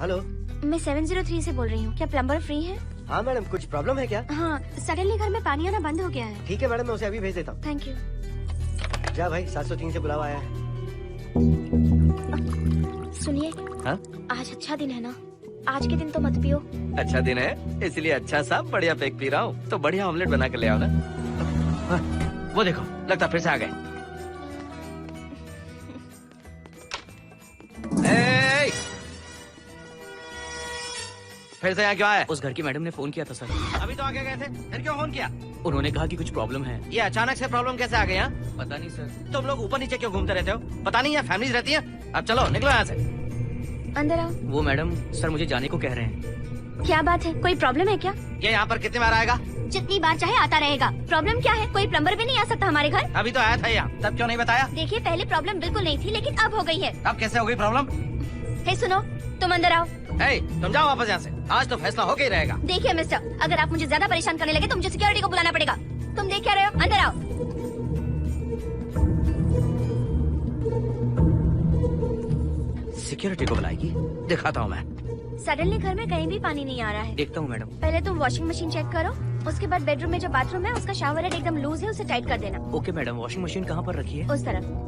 Hello, मैं 703 से बोल रही हूँ। क्या प्लम्बर फ्री है? हाँ मैडम, कुछ प्रॉब्लम है क्या? हाँ, सडनली घर में पानी आना बंद हो गया है। ठीक है मैडम, मैं उसे अभी भेज देता हूँ। Thank you. जा भाई, 703 से बुलावा आया है। सुनिए, हाँ? आज अच्छा दिन है ना? आज के दिन तो मत पियो। अच्छा दिन है, इसलिए अच्छा सा बढ़िया पैक पी रहा हूँ। तो बढ़िया ऑमलेट बना के ले आओ ना। वो देखो, लगता फिर से आ गए। फिर से यहाँ क्यों आया? उस घर की मैडम ने फोन किया था सर। अभी तो आगे गए थे, फिर क्यों फोन किया? उन्होंने कहा कि कुछ प्रॉब्लम है। ये अचानक से प्रॉब्लम कैसे आ गई? यहाँ पता नहीं सर। तुम लोग ऊपर नीचे क्यों घूमते रहते हो? पता नहीं यहाँ फैमिलीज रहती हैं? अब चलो निकलो यहाँ से। अंदर आओ। वो मैडम सर मुझे जाने को कह रहे हैं। क्या बात है, कोई प्रॉब्लम है क्या? ये यहाँ पर कितनी बार आएगा? जितनी बार चाहे आता रहेगा। प्रॉब्लम क्या है? कोई प्लम्बर भी नहीं आ सकता हमारे घर? अभी तो आया था यहाँ, तब क्यों नहीं बताया? देखिए, पहले प्रॉब्लम बिल्कुल नहीं थी, लेकिन अब हो गई है। अब कैसे हो गई प्रॉब्लम? हे सुनो, तुम अंदर आओ। तुम जाओ वापस यहाँ से, आज तो फैसला होके ही रहेगा। देखिए मिस्टर, अगर आप मुझे ज्यादा परेशान करने लगे तो मुझे सिक्योरिटी को बुलाना पड़ेगा। तुम देख क्या रहे हो? अंदर आओ। सिक्योरिटी को बुलाएगी? दिखाता हूँ मैं। सडनली घर में कहीं भी पानी नहीं आ रहा है। देखता हूँ मैडम। पहले तुम वॉशिंग मशीन चेक करो, उसके बाद बेडरूम में जो बाथरूम है उसका शावर हेड एकदम लूज है, उसे टाइट कर देना। Okay madam. वॉशिंग मशीन कहाँ पर रखी है? उस तरफ।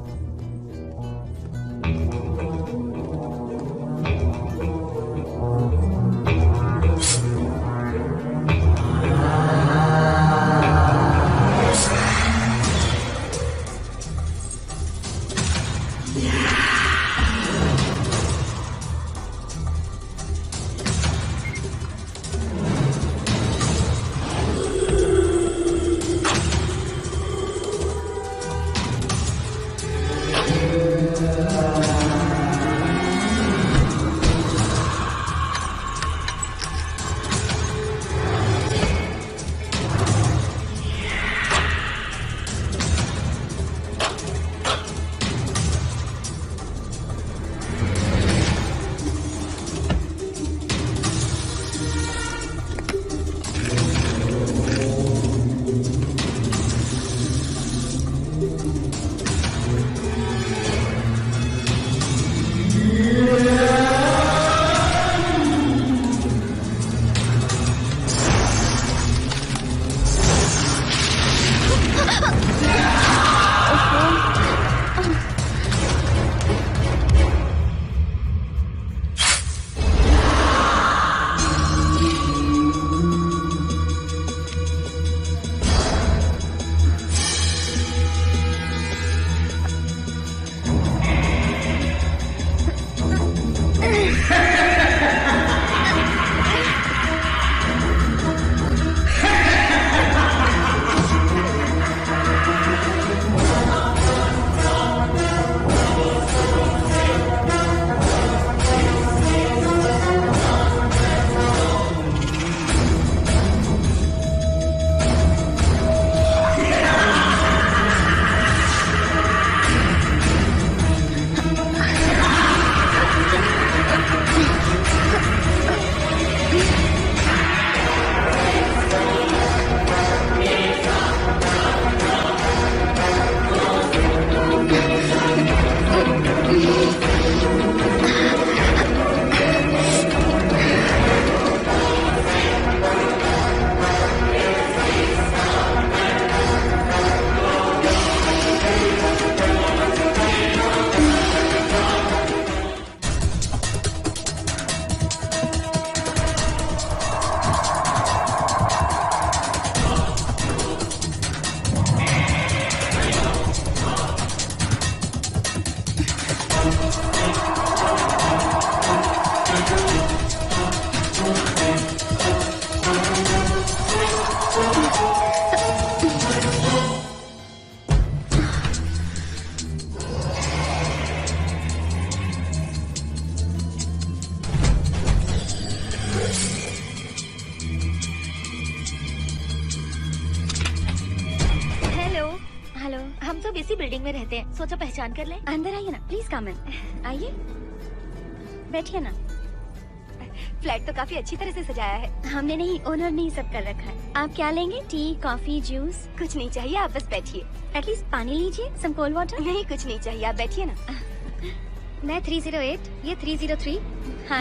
सब इसी बिल्डिंग में रहते हैं, सोचा पहचान कर ले। अंदर आइए ना, प्लीज कम इन। आइए, बैठिए ना। फ्लैट तो काफी अच्छी तरह से सजाया है। हमने नहीं, ओनर ने ही सब कर रखा है। आप क्या लेंगे? T, coffee, juice? कुछ नहीं चाहिए, आप बस बैठिए। एटलीस्ट पानी लीजिए, सम कोल्ड वाटर। नहीं, कुछ नहीं चाहिए, आप बैठिए ना। मैं 308, ये 303,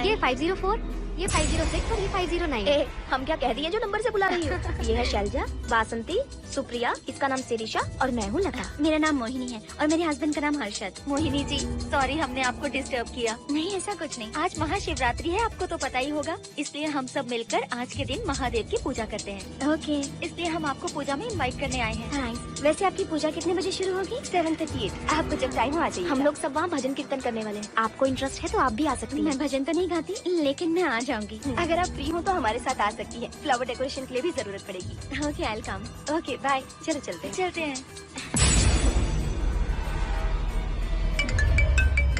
ये 504, ये 506 और ये 509। ए, हम क्या कह दिए जो नंबर से बुला रही हो? ये है शैलजा, बासंती, सुप्रिया, इसका नाम शिरीषा और मैं हूँ लता। मेरा नाम मोहिनी है और मेरे हस्बैंड का नाम हर्षद। मोहिनी जी, सॉरी हमने आपको डिस्टर्ब किया। नहीं, ऐसा कुछ नहीं। आज महाशिवरात्रि है, आपको तो पता ही होगा, इसलिए हम सब मिलकर आज के दिन महादेव की पूजा करते हैं। ओके, इसलिए हम आपको पूजा में इनवाइट करने आए हैं। नाइस। वैसे आपकी पूजा कितने बजे शुरू होगी? 7:38। आपको जब टाइम हो आ जाइए। हम लोग सब वहाँ भजन कीर्तन करने वाले हैं। आपको इंटरेस्ट है तो आप भी आ सकती हैं। मैं भजन तो नहीं गाती, लेकिन मैं आ जाऊंगी। अगर आप फ्री हो तो हमारे साथ आ सकती है। फ्लावर डेकोरेशन के लिए भी जरूरत पड़ेगी। Okay, I will come. Okay, bye. चलो चलते हैं। चलते हैं।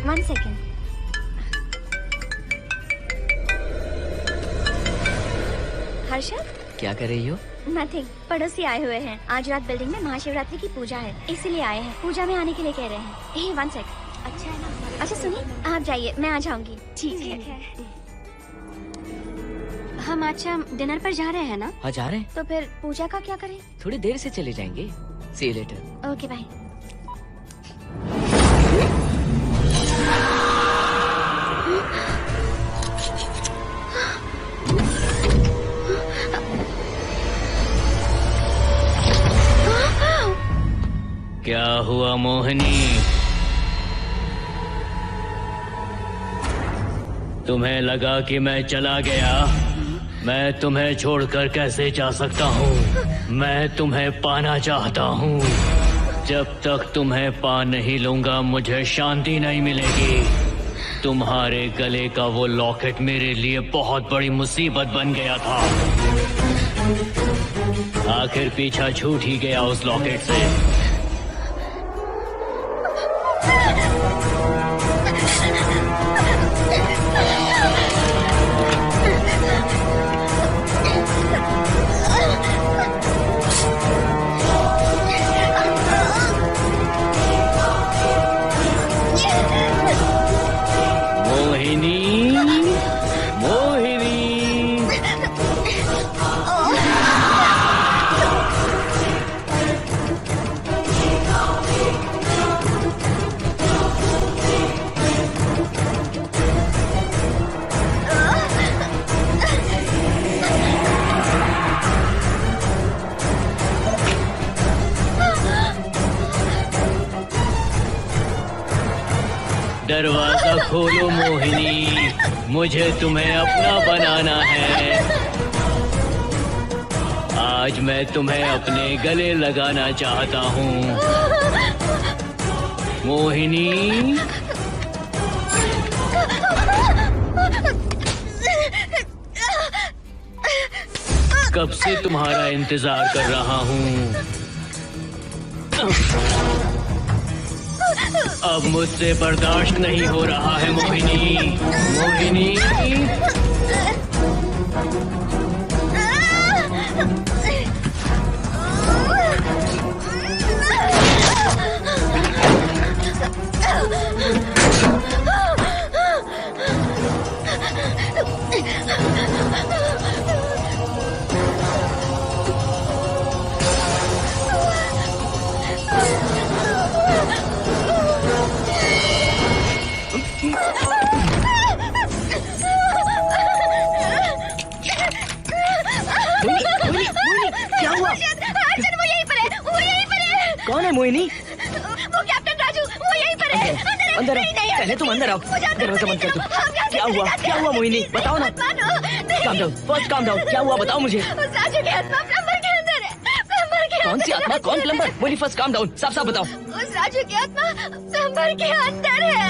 1 सेकेंड। हर्षद, क्या कर रही हो? नथिंग। पड़ोसी आए हुए हैं। आज रात बिल्डिंग में महाशिवरात्रि की पूजा है, इसीलिए आए हैं। पूजा में आने के लिए कह रहे हैं। हे 1 सेकेंड। अच्छा है ना? अच्छा सुनिए, आप जाइए, मैं आ जाऊंगी। ठीक है। हम अच्छा डिनर पर जा रहे हैं ना? हाँ जा रहे हैं, तो फिर पूजा का क्या करें? थोड़ी देर से चले जाएंगे। See you later. Okay, bye. क्या हुआ मोहिनी? तुम्हें लगा कि मैं चला गया? मैं तुम्हें छोड़कर कैसे जा सकता हूँ? मैं तुम्हें पाना चाहता हूँ। जब तक तुम्हें पा नहीं लूंगा मुझे शांति नहीं मिलेगी। तुम्हारे गले का वो लॉकेट मेरे लिए बहुत बड़ी मुसीबत बन गया था। आखिर पीछा छूट ही गया उस लॉकेट से। दरवाजा खोलो मोहिनी, मुझे तुम्हें अपना बनाना है। आज मैं तुम्हें अपने गले लगाना चाहता हूँ मोहिनी। कब से तुम्हारा इंतजार कर रहा हूँ। अब मुझसे बर्दाश्त नहीं हो रहा है मोहिनी। मोहिनी कौन है मोहिनी? वो कैप्टन राजू, वो यहीं पर है। अंदर पहले तुम अंदर आओ। दरवाजा बंद कर दो। क्या हुआ? क्या हुआ मोहिनी? बताओ ना। Calm down, first calm down. क्या हुआ बताओ मुझे। राजू की आत्मा प्लम्बर के अंदर है। प्लम्बर के कौन सी आत्मा? कौन plumber? Mohini first calm down, साफ साफ बताओ। उस राजू की आत्मा प्लम्बर के अंदर है।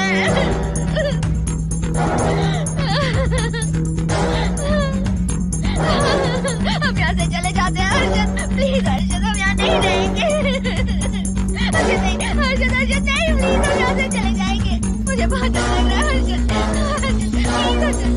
हम यहाँ से चले जाते हैं हर्षद, प्लीज हर्षद, हम यहाँ नहीं रहेंगे। हर्षद नहीं, हर्षद हर्षद नहीं, प्लीज हम यहाँ से चले जाएंगे। मुझे बहुत डर लग रहा है हर्षद, हर्षद प्लीज हर्षद।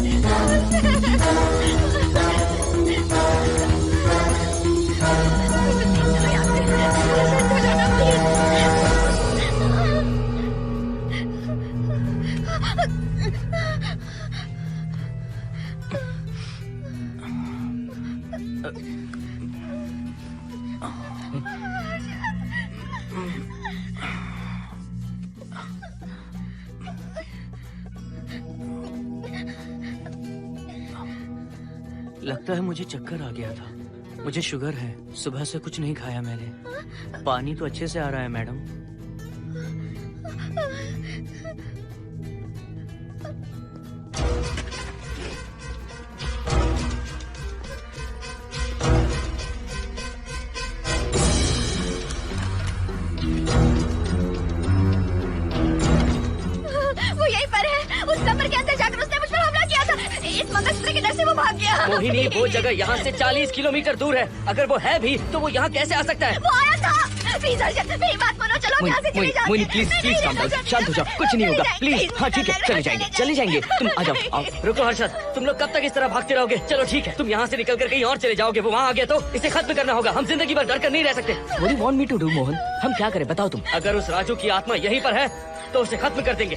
लगता है मुझे चक्कर आ गया था। मुझे शुगर है, सुबह से कुछ नहीं खाया मैंने। पानी तो अच्छे से आ रहा है मैडम। वो यहीं पर है। उस कमर के अंदर जाकर उसने मुझ पर हमला किया था। इस मंगलसूत्र के डर से वो भाग गया। मोहिनी, वो जगह यहाँ से 40 किलोमीटर दूर है। अगर वो है भी तो वो यहाँ कैसे आ सकता है? वो आया था। प्लीज अर्जुन, मेरी बात मानो, चलो यहाँ से चले जाओ। Mohini please please calm down, शांत हो जाओ, कुछ नहीं होगा प्लीज। हाँ ठीक है, चले जाएंगे। तुम आ जाओ, आओ। रुको हर्षद, तुम लोग कब तक इस तरह भागते रहोगे? चलो ठीक है, तुम यहाँ से निकल कर कहीं और चले जाओगे। वो वहाँ आ गया तो इसे खत्म करना होगा। हम जिंदगी भर डर कर नहीं रह सकते। What do you want me to do, Mohan? हम क्या करें बताओ तुम? अगर उस राजू की आत्मा यहीं पर है तो उसे खत्म कर देंगे।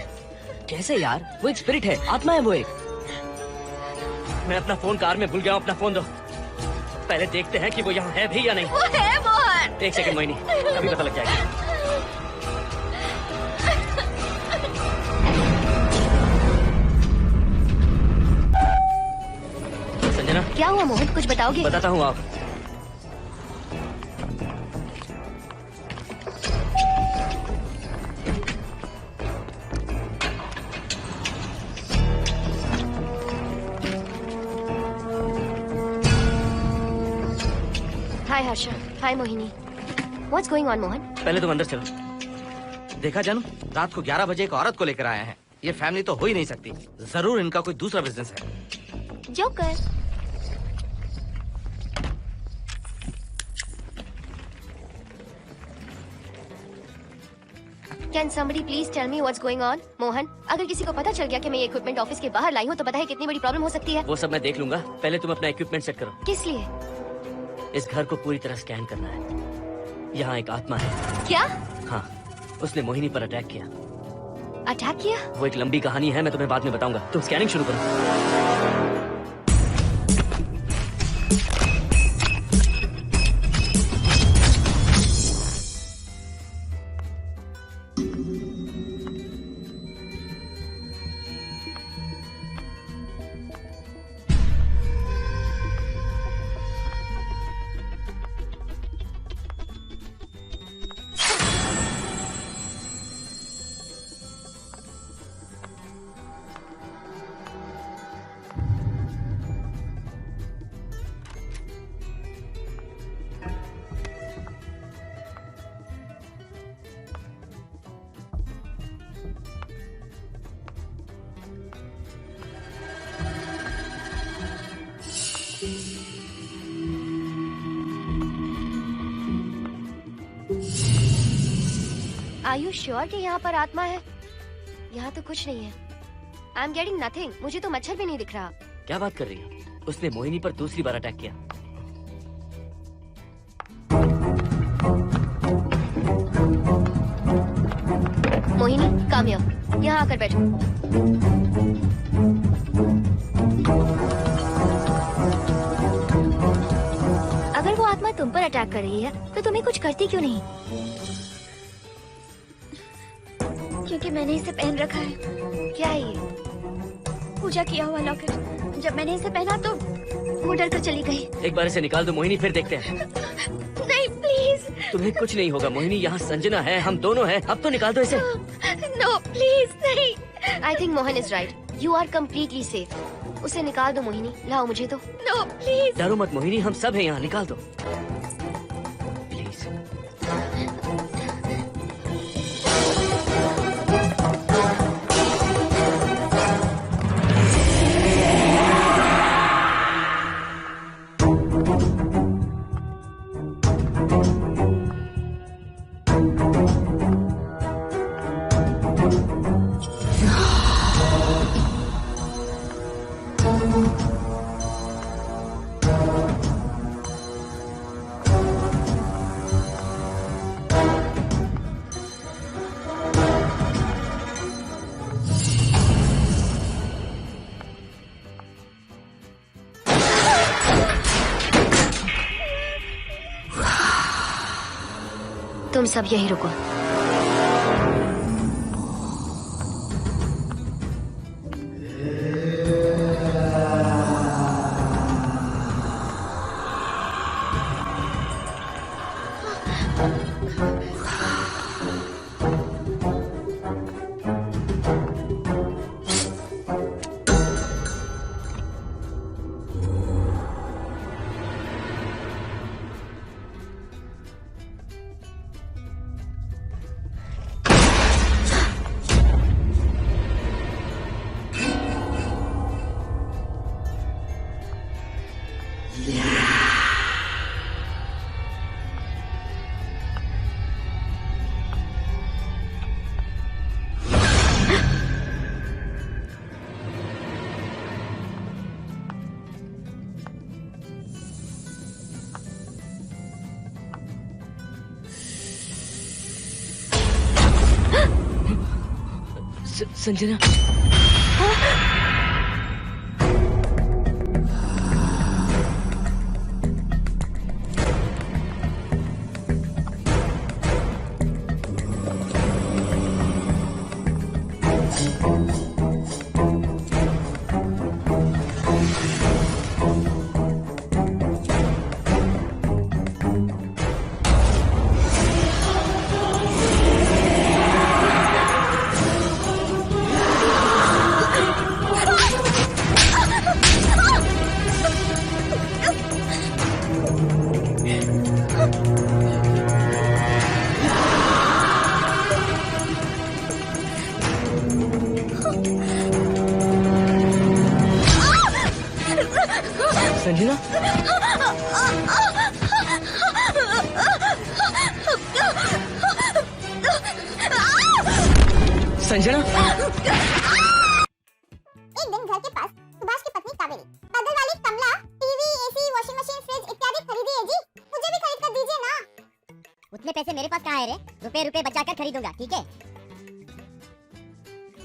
कैसे यार? वो एक स्पिरिट है, आत्मा है वो एक। मैं अपना फोन कार में भूल गया हूँ, अपना फोन दो। पहले देखते हैं कि वो यहाँ है भी या नहीं। वो है मोहन। एक सेकंड मोहिनी, अभी पता लग जाएगा। संजना, क्या हुआ मोहन, कुछ बताओगे? बताता हूँ आप। हाय हर्षा, हाय Mohini. What's going on, Mohan? पहले तुम अंदर चलो। देखा जानू, रात को 11 बजे एक औरत को लेकर आया है। ये फैमिली तो हो ही नहीं सकती। जरूर इनका कोई दूसरा बिजनेस है। Joker. Can somebody please tell me what's going on? Mohan, अगर किसी को पता चल गया कि मैं ये इक्विपमेंट ऑफिस के बाहर लाई हूँ तो पता है कितनी बड़ी प्रॉब्लम हो सकती है। वो सब मैं देख लूंगा, पहले तुम अपना इक्विपमेंट सेट करो। किस लिए? इस घर को पूरी तरह स्कैन करना है। यहाँ एक आत्मा है। क्या? हाँ, उसने मोहिनी पर अटैक किया। अटैक किया? वो एक लंबी कहानी है, मैं तुम्हें बाद में बताऊंगा। तुम स्कैनिंग शुरू करो। Are you sure कि यहाँ पर आत्मा है? यहाँ तो कुछ नहीं है। I am getting nothing. मुझे तो मच्छर भी नहीं दिख रहा। क्या बात कर रही है? उसने मोहिनी पर दूसरी बार अटैक किया। मोहिनी, काम हियर। यहाँ आकर बैठो। अगर वो आत्मा तुम पर अटैक कर रही है तो तुम्हें कुछ करती क्यों नहीं? क्योंकि मैंने इसे पहन रखा है। क्या है ये? पूजा किया हुआ लॉकेट। जब मैंने इसे पहना तो वो डर कर चली गई। एक बार इसे निकाल दो मोहिनी, फिर देखते हैं। नहीं प्लीज। तुम्हें कुछ नहीं होगा मोहिनी, यहाँ संजना है, हम दोनों हैं। अब तो निकाल दो इसे। नो प्लीज नहीं। I think Mohan is right. You are completely safe. उसे निकाल दो मोहिनी, लाओ मुझे तो। No please. डरो मत मोहिनी, हम सब हैं यहाँ, निकाल दो प्लीज। तुम सब यही रुको। संजना, संजना, संजना, एक दिन घर के पास सुभाष की पत्नी कावेरी पैदल वाली Kamala TV, AC, washing machine, fridge इत्यादि खरीदी है जी। मुझे भी खरीद कर दीजिए ना। उतने पैसे मेरे पास कहाँ है रे? रुपए रुपए बचाकर खरीदूंगा, ठीक है?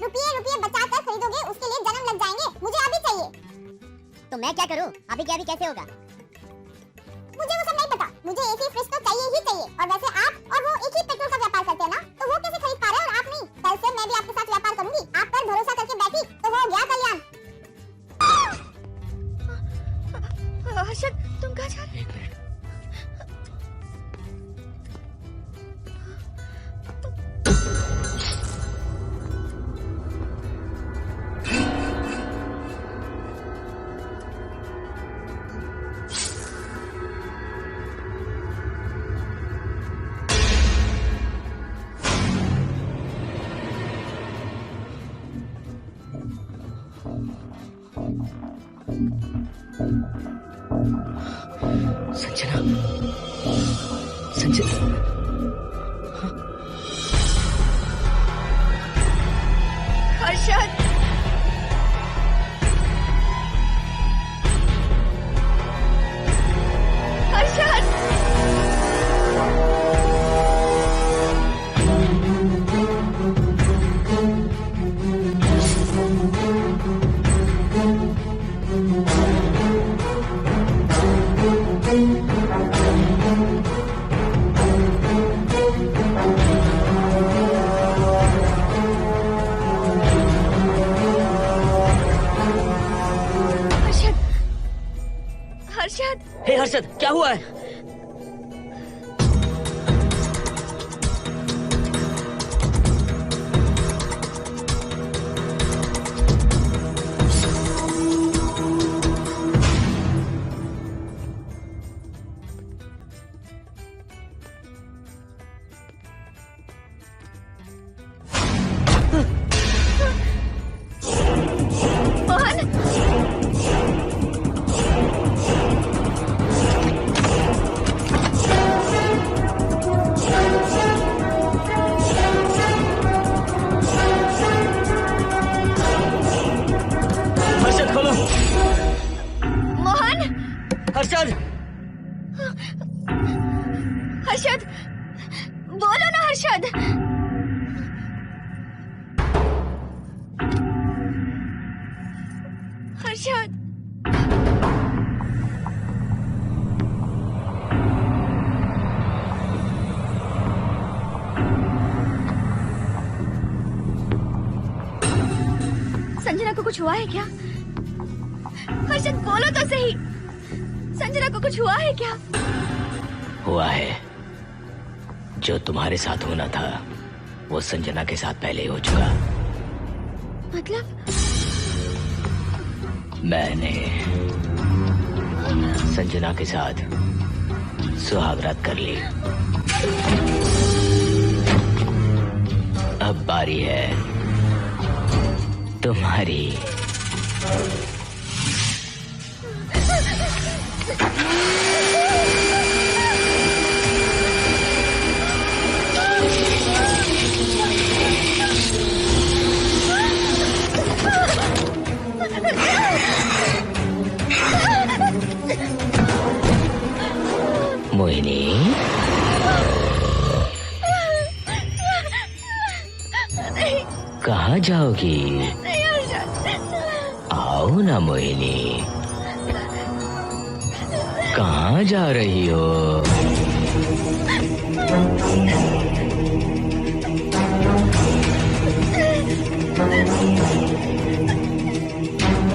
रुपये रुपये बचाकर खरीदोगे उसके लिए जन्म लग जाएंगे। मुझे अभी चाहिए। तो मैं क्या करूँ? अभी क्या, अभी कैसे होगा? मुझे वो सब नहीं पता। मुझे एसी फ्रिज तो चाहिए ही चाहिए। और वैसे आप और वो एक ही पेट्रोल का व्यापार करते हैं ना, तो वो कैसे खरीद पा रहे हैं और आप नहीं? कल से मैं भी आपके साथ व्यापार करूंगी। आप पर भरोसा करके बैठी तो हो गया कल्याण। हर्षद, तुम कहाँ जा रहे? एक मिनट। संजना, संजना, हर्षद, हर्षद, हर्षद, हे हर्षद, क्या हुआ है? हर्षद, हर्षद, बोलो ना हर्षद। हर्षद, को कुछ हुआ है क्या? हर्षद बोलो तो सही, संजना को कुछ हुआ है क्या? हुआ है। जो तुम्हारे साथ होना था वो संजना के साथ पहले ही हो चुका। मतलब? मैंने संजना के साथ सुहागरात कर ली। अब बारी है तुम्हारी। मोहिनी, कहाँ जाओगी? आओ ना मोहिनी, कहाँ जा रही हो?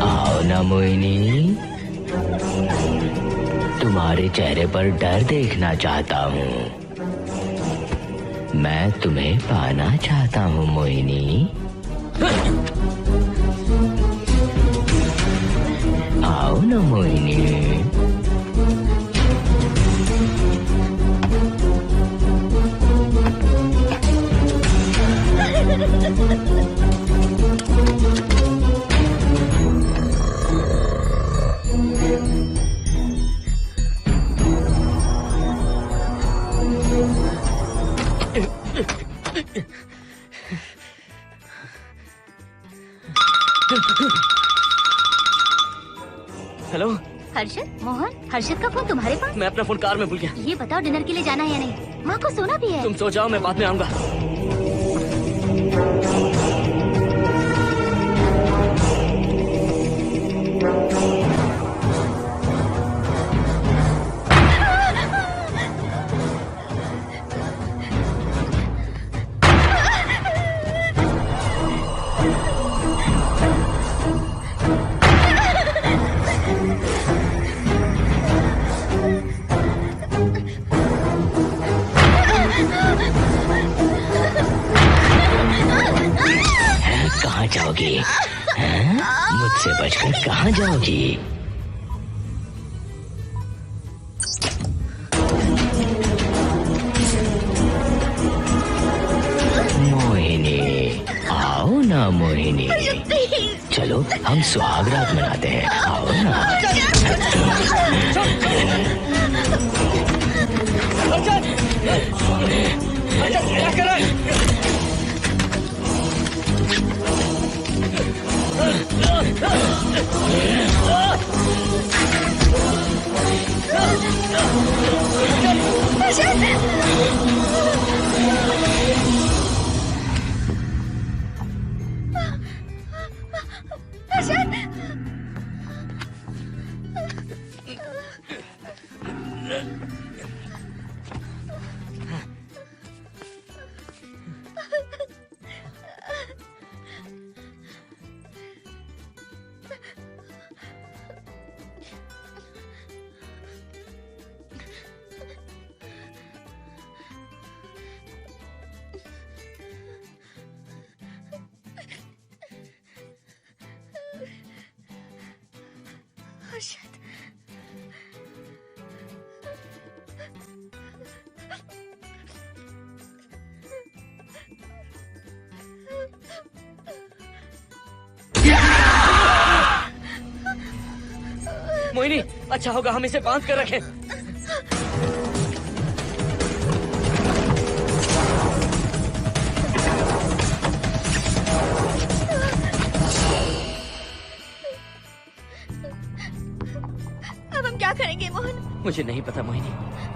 आओ ना मोहिनी, तुम्हारे चेहरे पर डर देखना चाहता हूँ। मैं तुम्हें पाना चाहता हूँ मोहिनी। आओ ना मोहिनी। हेलो हर्षद, मोहन, हर्षद का फोन तुम्हारे पास? मैं अपना फोन कार में भूल गया। ये बताओ डिनर के लिए जाना है या नहीं? माँ को सोना भी है। तुम सो जाओ, मैं बाद में आऊंगा। कहाँ जाओगी? मुझसे बचकर कहाँ जाओगी? मोहिनी, आओ ना मोहिनी। चलो हम सुहागरात मनाते हैं, आओ ना। मोहिनी, अच्छा होगा हम इसे बांध कर रखें। अब हम क्या करेंगे मोहन? मुझे नहीं पता मोहिनी।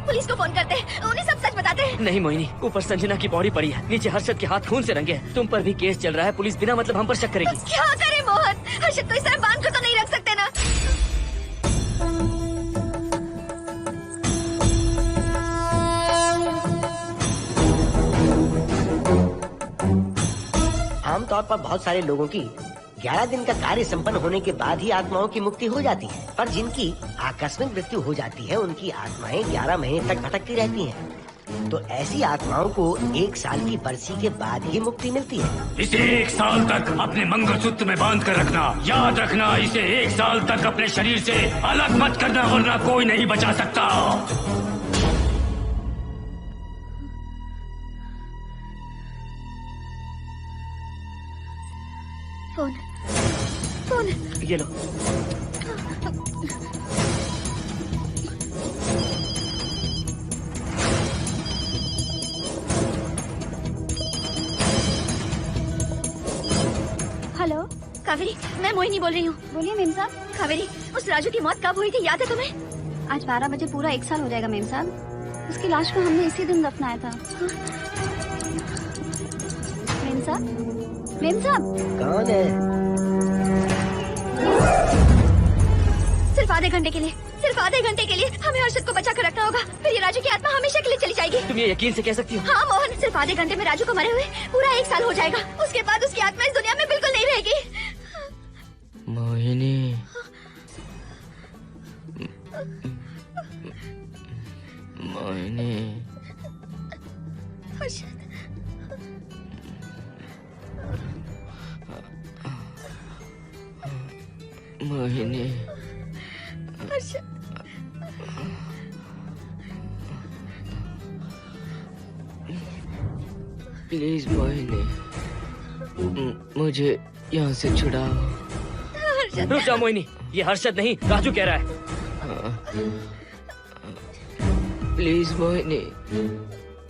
पुलिस को फोन करते हैं, उन्हें सब सच बताते हैं। नहीं मोहिनी, ऊपर संजना की बॉडी पड़ी है, नीचे हर्षद के हाथ खून से रंगे हैं। तुम पर भी केस चल रहा है, पुलिस बिना मतलब हम पर शक करेगी। क्या करे मोहन? हर्षद को इस तरह बांध कर तो नहीं रख सकते ना। आमतौर पर बहुत सारे लोगों की 11 दिन का कार्य संपन्न होने के बाद ही आत्माओं की मुक्ति हो जाती है, पर जिनकी आकस्मिक मृत्यु हो जाती है उनकी आत्माएं 11 महीने तक भटकती रहती हैं। तो ऐसी आत्माओं को 1 साल की बरसी के बाद ही मुक्ति मिलती है। इसे 1 साल तक अपने मंगलसूत्र में बांध कर रखना। याद रखना, इसे 1 साल तक अपने शरीर से अलग मत करना, वरना कोई नहीं बचा सकता। फोन फोन ये लो। हेलो कावेरी, मैं मोहिनी बोल रही हूँ। बोलिए मेम साहब। कावेरी, उस राजू की मौत कब हुई थी, याद है तुम्हें? आज 12 बजे पूरा 1 साल हो जाएगा मेम साहब। उसकी लाश को हमने इसी दिन दफनाया था। मेम साहब, मेम साहब। कौन है? सिर्फ आधे घंटे के लिए, सिर्फ आधे घंटे के लिए हमें हर्षद को बचा कर रखना होगा, फिर ये राजू की आत्मा हमेशा के लिए चली जाएगी। तुम ये यकीन से कह सकती हो? हाँ मोहन, सिर्फ आधे घंटे में राजू को मरे हुए पूरा 1 साल हो जाएगा। उसके बाद उसकी आत्मा इस दुनिया में बिल्कुल नहीं रहेगी। मोहिनी, मोहिनी, हर्षद, मोहिनी, हर्षद। प्लीज मोहिनी, मुझे यहाँ से छुड़ाओ। रुक जाओ मोहिनी, ये हर्षद नहीं राजू कह रहा है। प्लीज मोहिनी,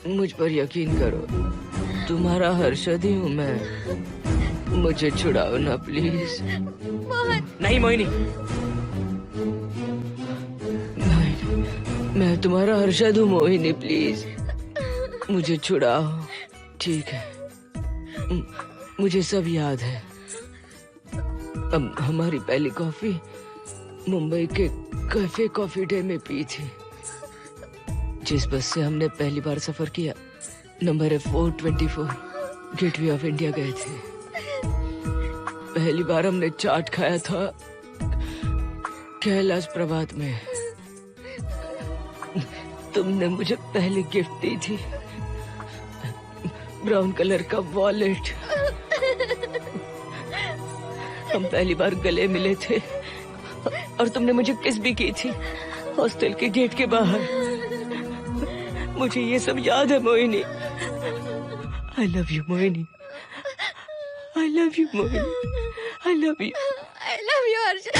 मुझ पर यकीन करो, तुम्हारा हर्षद ही हूँ मैं। मुझे छुड़ाओ ना प्लीज। नहीं मोहिनी, मैं तुम्हारा हर्षद हूँ मोहिनी, प्लीज मुझे छुड़ाओ। ठीक है, मुझे सब याद है। अब हमारी पहली कॉफी मुंबई के कैफे कॉफी डे में पी थी। जिस बस से हमने पहली बार सफर किया, नंबर है 424, गेटवे ऑफ इंडिया गए थे। पहली बार हमने चाट खाया था कैलाश प्रभात में। तुमने मुझे पहली गिफ्ट दी थी, ब्राउन कलर का वॉलेट। हम पहली बार गले मिले थे और तुमने मुझे किस भी की थी हॉस्टल के गेट के बाहर। मुझे ये सब याद है Mohini. I love you Mohini, I love you Mohini, I love you, I love you Harshad.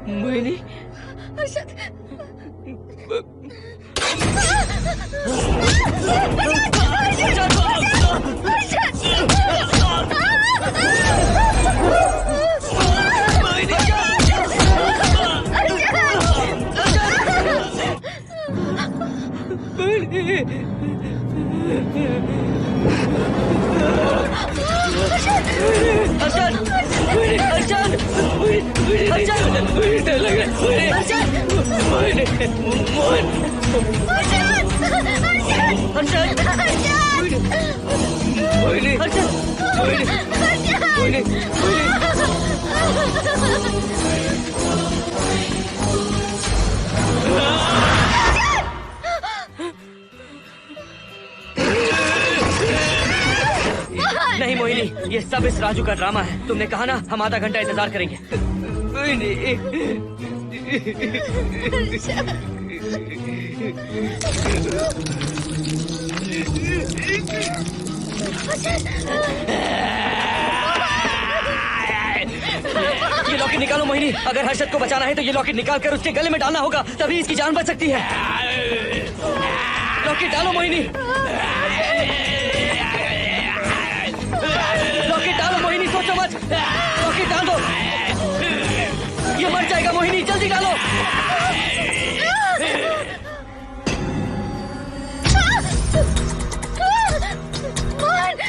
Mohini, Harshad, नहीं मोहिनी, ये सब इस राजू का ड्रामा है। तुमने कहा ना हम आधा घंटा इंतजार करेंगे। ये लॉकेट निकालो मोहिनी। अगर हर्षद को बचाना है तो ये लॉकेट निकाल कर उसके गले में डालना होगा, तभी इसकी जान बच सकती है। लॉकेट डालो मोहिनी, लॉकेट डालो मोहिनी, सोचो मत। लॉकेट डाल दो, ये मर जाएगा मोहिनी, जल्दी डालो।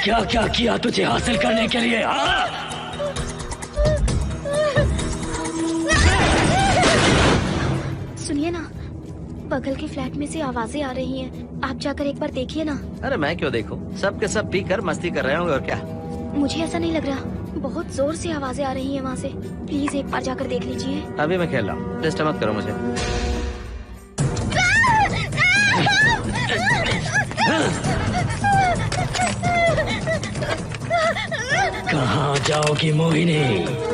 क्या क्या किया तुझे हासिल करने के लिए? सुनिए ना, बगल के फ्लैट में से आवाजें आ रही हैं। आप जाकर एक बार देखिए ना। अरे मैं क्यों देखूं? सब के सब पी कर मस्ती कर रहे होंगे और क्या। मुझे ऐसा नहीं लग रहा, बहुत जोर से आवाजें आ रही हैं वहाँ से। प्लीज एक बार जाकर देख लीजिए। अभी मैं खेल रहा हूँ, डिस्टर्ब मत करो मुझे। कहाँ जाओगी मोहिनी?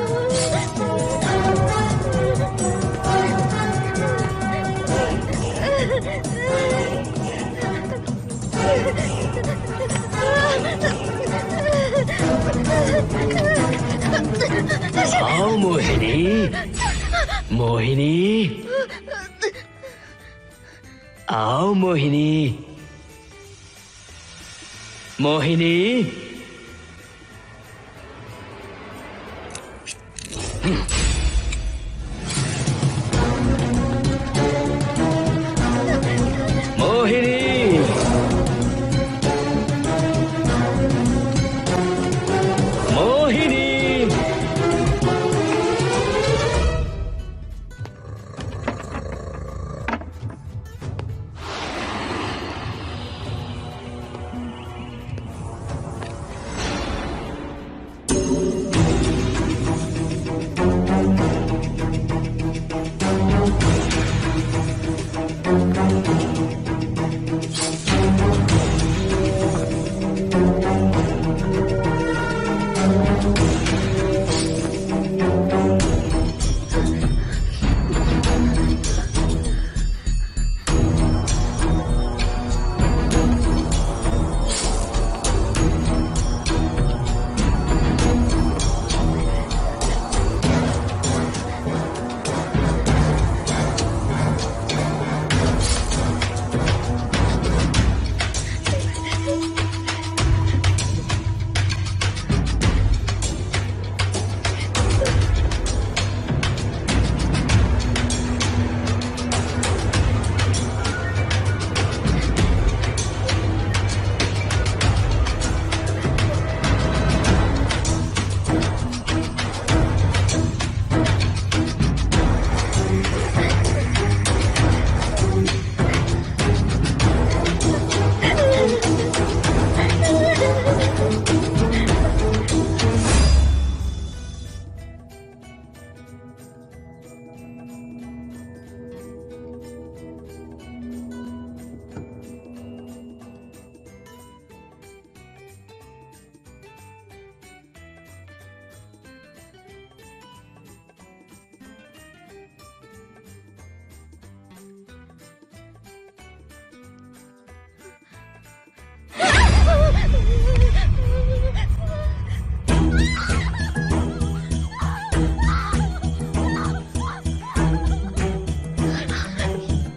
आओ मोहिनी, मोहिनी, आओ मोहिनी, मोहिनी। मोहिनी, मोहिनी।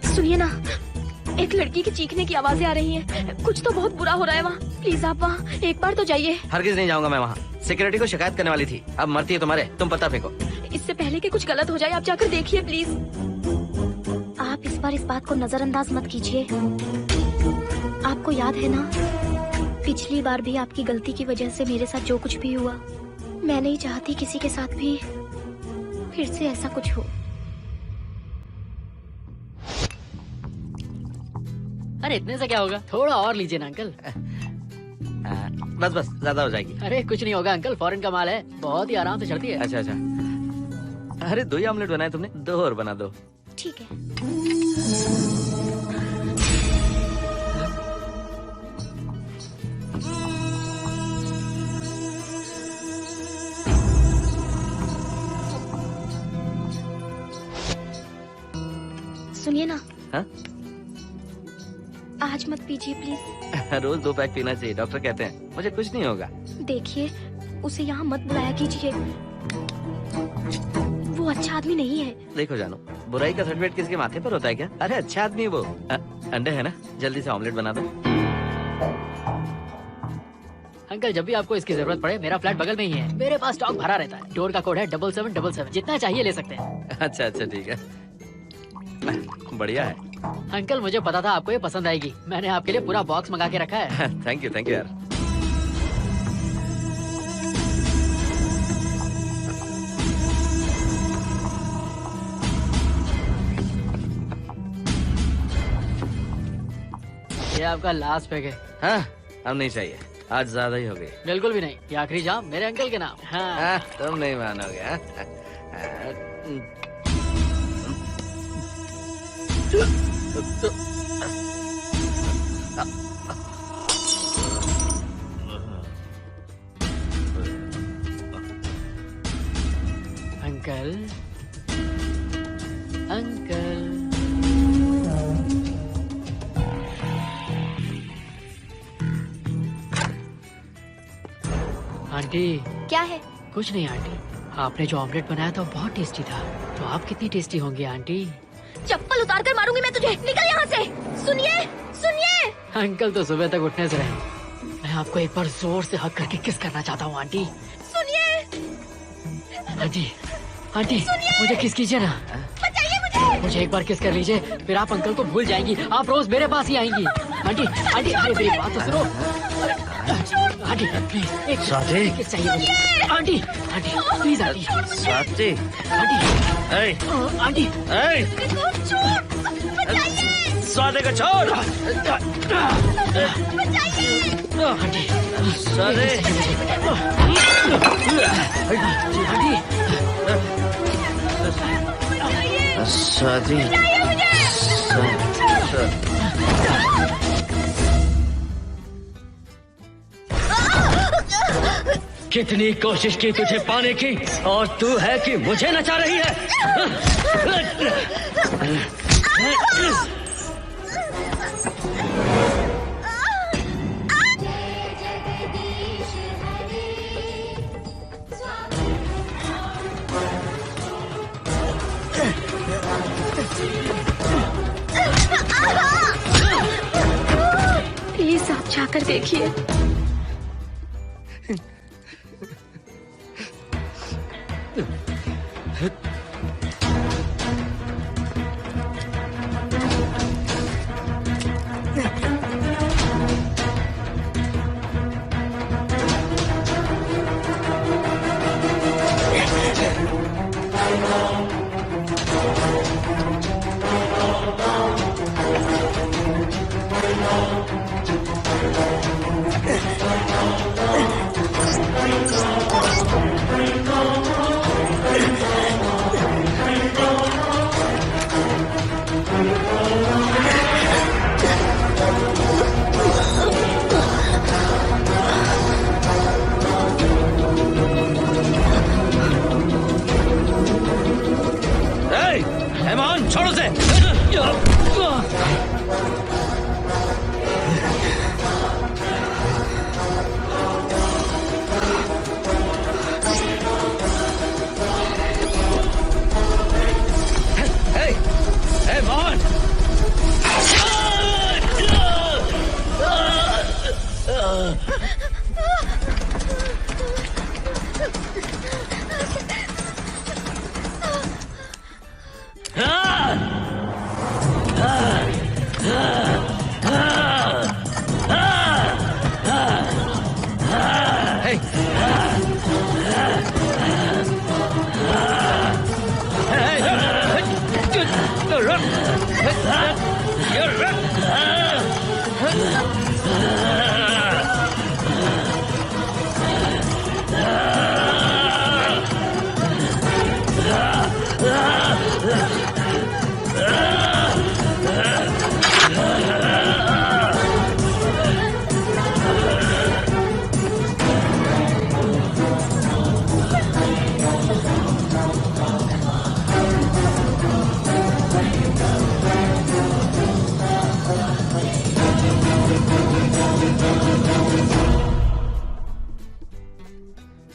सुनिए ना, एक लड़की की चीखने की आवाजें आ रही हैं। कुछ तो बहुत बुरा हो रहा है वहाँ। प्लीज आप वहाँ एक बार तो जाइए। हरगिज नहीं जाऊंगा मैं वहाँ। सिक्योरिटी को शिकायत करने वाली थी, अब मरती है तुम्हारे, तुम पता फेंको। इससे पहले कि कुछ गलत हो जाए, आप जाकर देखिए प्लीज। आप इस बार इस बात को नजरअंदाज मत कीजिए। आपको याद है ना, पिछली बार भी आपकी गलती की वजह से मेरे साथ जो कुछ भी हुआ, मैं नहीं चाहती किसी के साथ भी फिर से ऐसा कुछ हो। अरे इतने से क्या होगा, थोड़ा और लीजिए ना अंकल। बस बस, ज्यादा हो जाएगी। अरे कुछ नहीं होगा अंकल, फॉरेन का माल है, बहुत ही आराम से चढ़ती है। अच्छा अच्छा। अरे 2 ही ऑमलेट बनाए तुमने, 2 और बना दो। ठीक है। सुनिए ना, हाँ? आज मत पीजिए प्लीज। रोज 2 पैक पीना चाहिए, डॉक्टर कहते हैं। मुझे कुछ नहीं होगा। देखिए, उसे यहाँ मत बुलाया कीजिए, वो अच्छा आदमी नहीं है। देखो जानो, बुराई का सर्टिफिकेट किसके माथे पर होता है क्या? अरे अच्छा आदमी है वो। अंडे है ना, जल्दी से ऑमलेट बना दो। अंकल जब भी आपको इसकी जरूरत पड़े, मेरा फ्लैट बगल में ही है, मेरे पास स्टॉक भरा रहता है। डोर का कोड है 7777, जितना चाहिए ले सकते हैं। अच्छा अच्छा ठीक है, बढ़िया है। अंकल मुझे पता था आपको ये पसंद आएगी, मैंने आपके लिए पूरा बॉक्स मंगा के रखा है। थैंक यू यार। ये आपका लास्ट पैक है। हाँ, अब नहीं चाहिए, आज ज्यादा ही हो गई। बिल्कुल भी नहीं, ये आखिरी जाम मेरे अंकल के नाम। हाँ। तुम नहीं मानोगे। Uncle, uncle, aunty. क्या है? कुछ नहीं आंटी, आपने जो ऑमलेट बनाया था वो बहुत टेस्टी था, तो आप कितनी टेस्टी होंगी आंटी? चप्पल उतार कर मारूंगी मैं तुझे, निकल यहाँ से। सुनिए, सुनिए। अंकल तो सुबह तक उठने से रहे। मैं आपको एक बार जोर से हक करके किस करना चाहता हूँ आंटी। सुनिए। आंटी, आंटी, मुझे किस कीजिए ना। बचाइए मुझे। मुझे एक बार किस कर लीजिए, फिर आप अंकल को भूल जाएंगी, आप रोज मेरे पास ही आएंगी। आंटी, आंटी, अरे मेरी बात तो सुनो। आंटी प्लीज, एक स्वाति, किस चाहिए मुझे। Aunty, aunty please aunty. Swati, aunty, aunty, Swati को छोड़। आंटी, स्वाति, स्वाति, कितनी कोशिश की तुझे पाने की, और तू है कि मुझे नचा रही है। प्लीज आप जाकर देखिए। एमान, छोड़ उसे। एमान,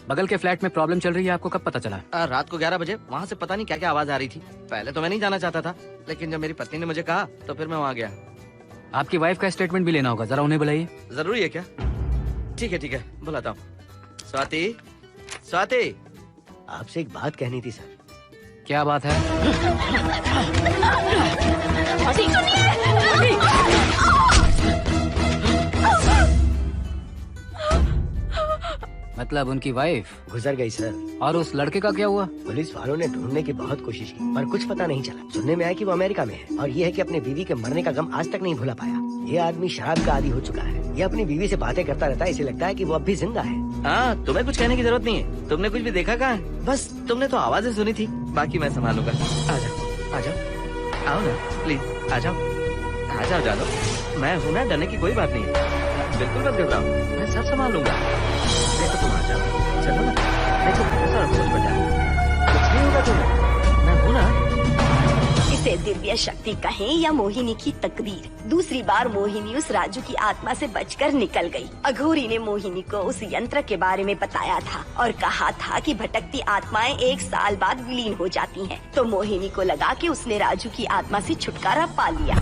बगल के फ्लैट में प्रॉब्लम चल रही है, आपको कब पता चला? रात को 11 बजे वहाँ से पता नहीं क्या क्या आवाज आ रही थी। पहले तो मैं नहीं जाना चाहता था, लेकिन जब मेरी पत्नी ने मुझे कहा तो फिर मैं वहाँ गया। आपकी वाइफ का स्टेटमेंट भी लेना होगा, जरा उन्हें बुलाइए। जरूरी है क्या? ठीक है, बुलाता हूँ। स्वाति, स्वाति, आपसे एक बात कहनी थी सर। क्या बात है? मतलब उनकी वाइफ? गुजर गई सर। और उस लड़के का क्या हुआ? पुलिस वालों ने ढूंढने की बहुत कोशिश की पर कुछ पता नहीं चला। सुनने में आया कि वो अमेरिका में है और ये है कि अपने बीवी के मरने का गम आज तक नहीं भुला पाया। ये आदमी शराब का आदी हो चुका है। ये अपनी बीवी से बातें करता रहता है, इसे लगता है कि वो अब भी जिंदा है। हाँ, तुम्हें कुछ कहने की जरूरत नहीं है। तुमने कुछ भी देखा कहाँ है? बस तुमने तो आवाजें सुनी थी, बाकी मैं संभालूंगा। आ जाओ, आ जाओ, आओ ना प्लीज, आ जाओ, आ जाओ जानो। मैं हूँ ना, डरने की कोई बात नहीं है। बिल्कुल मत घबराओ, मैं सब संभालूंगा। देखो तुम आ जाओ, चलो ना, देखो सारा कुछ बचा, कुछ नहीं होगा तुम्हें, मैं हूँ ना। इसे दिव्य शक्ति कहें या मोहिनी की तकदीर, दूसरी बार मोहिनी उस राजू की आत्मा से बचकर निकल गई। अघोरी ने मोहिनी को उस यंत्र के बारे में बताया था और कहा था कि भटकती आत्माएं 1 साल बाद विलीन हो जाती हैं। तो मोहिनी को लगा कि उसने राजू की आत्मा से छुटकारा पा लिया।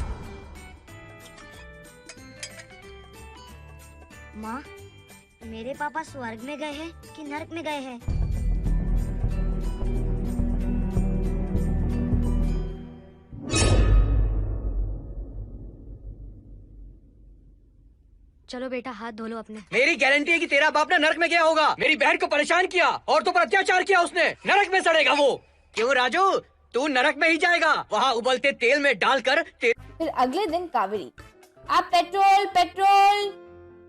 माँ, मेरे पापा स्वर्ग में गए हैं कि नरक में गए हैं? चलो बेटा, हाथ धो लो अपने। मेरी गारंटी है कि तेरा बाप ना नरक में गया होगा। मेरी बहन को परेशान किया और तो पर अत्याचार किया उसने। नरक में सड़ेगा वो। क्यों राजू, तू नरक में ही जाएगा, वहाँ उबलते तेल में डालकर। फिर अगले दिन कावेरी आप पेट्रोल पेट्रोल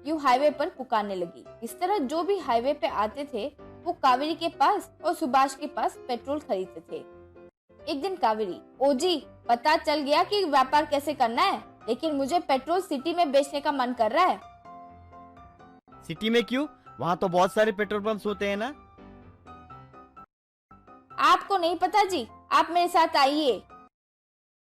यूं हाईवे पर पुकारने लगी। इस तरह जो भी हाईवे पे आते थे वो कावेरी के पास और सुभाष के पास पेट्रोल खरीदते थे। एक दिन कावेरी, ओ जी, पता चल गया कि व्यापार कैसे करना है, लेकिन मुझे पेट्रोल सिटी में बेचने का मन कर रहा है। सिटी में क्यों? वहाँ तो बहुत सारे पेट्रोल पंप्स होते हैं ना। आपको नहीं पता जी, आप मेरे साथ आइए।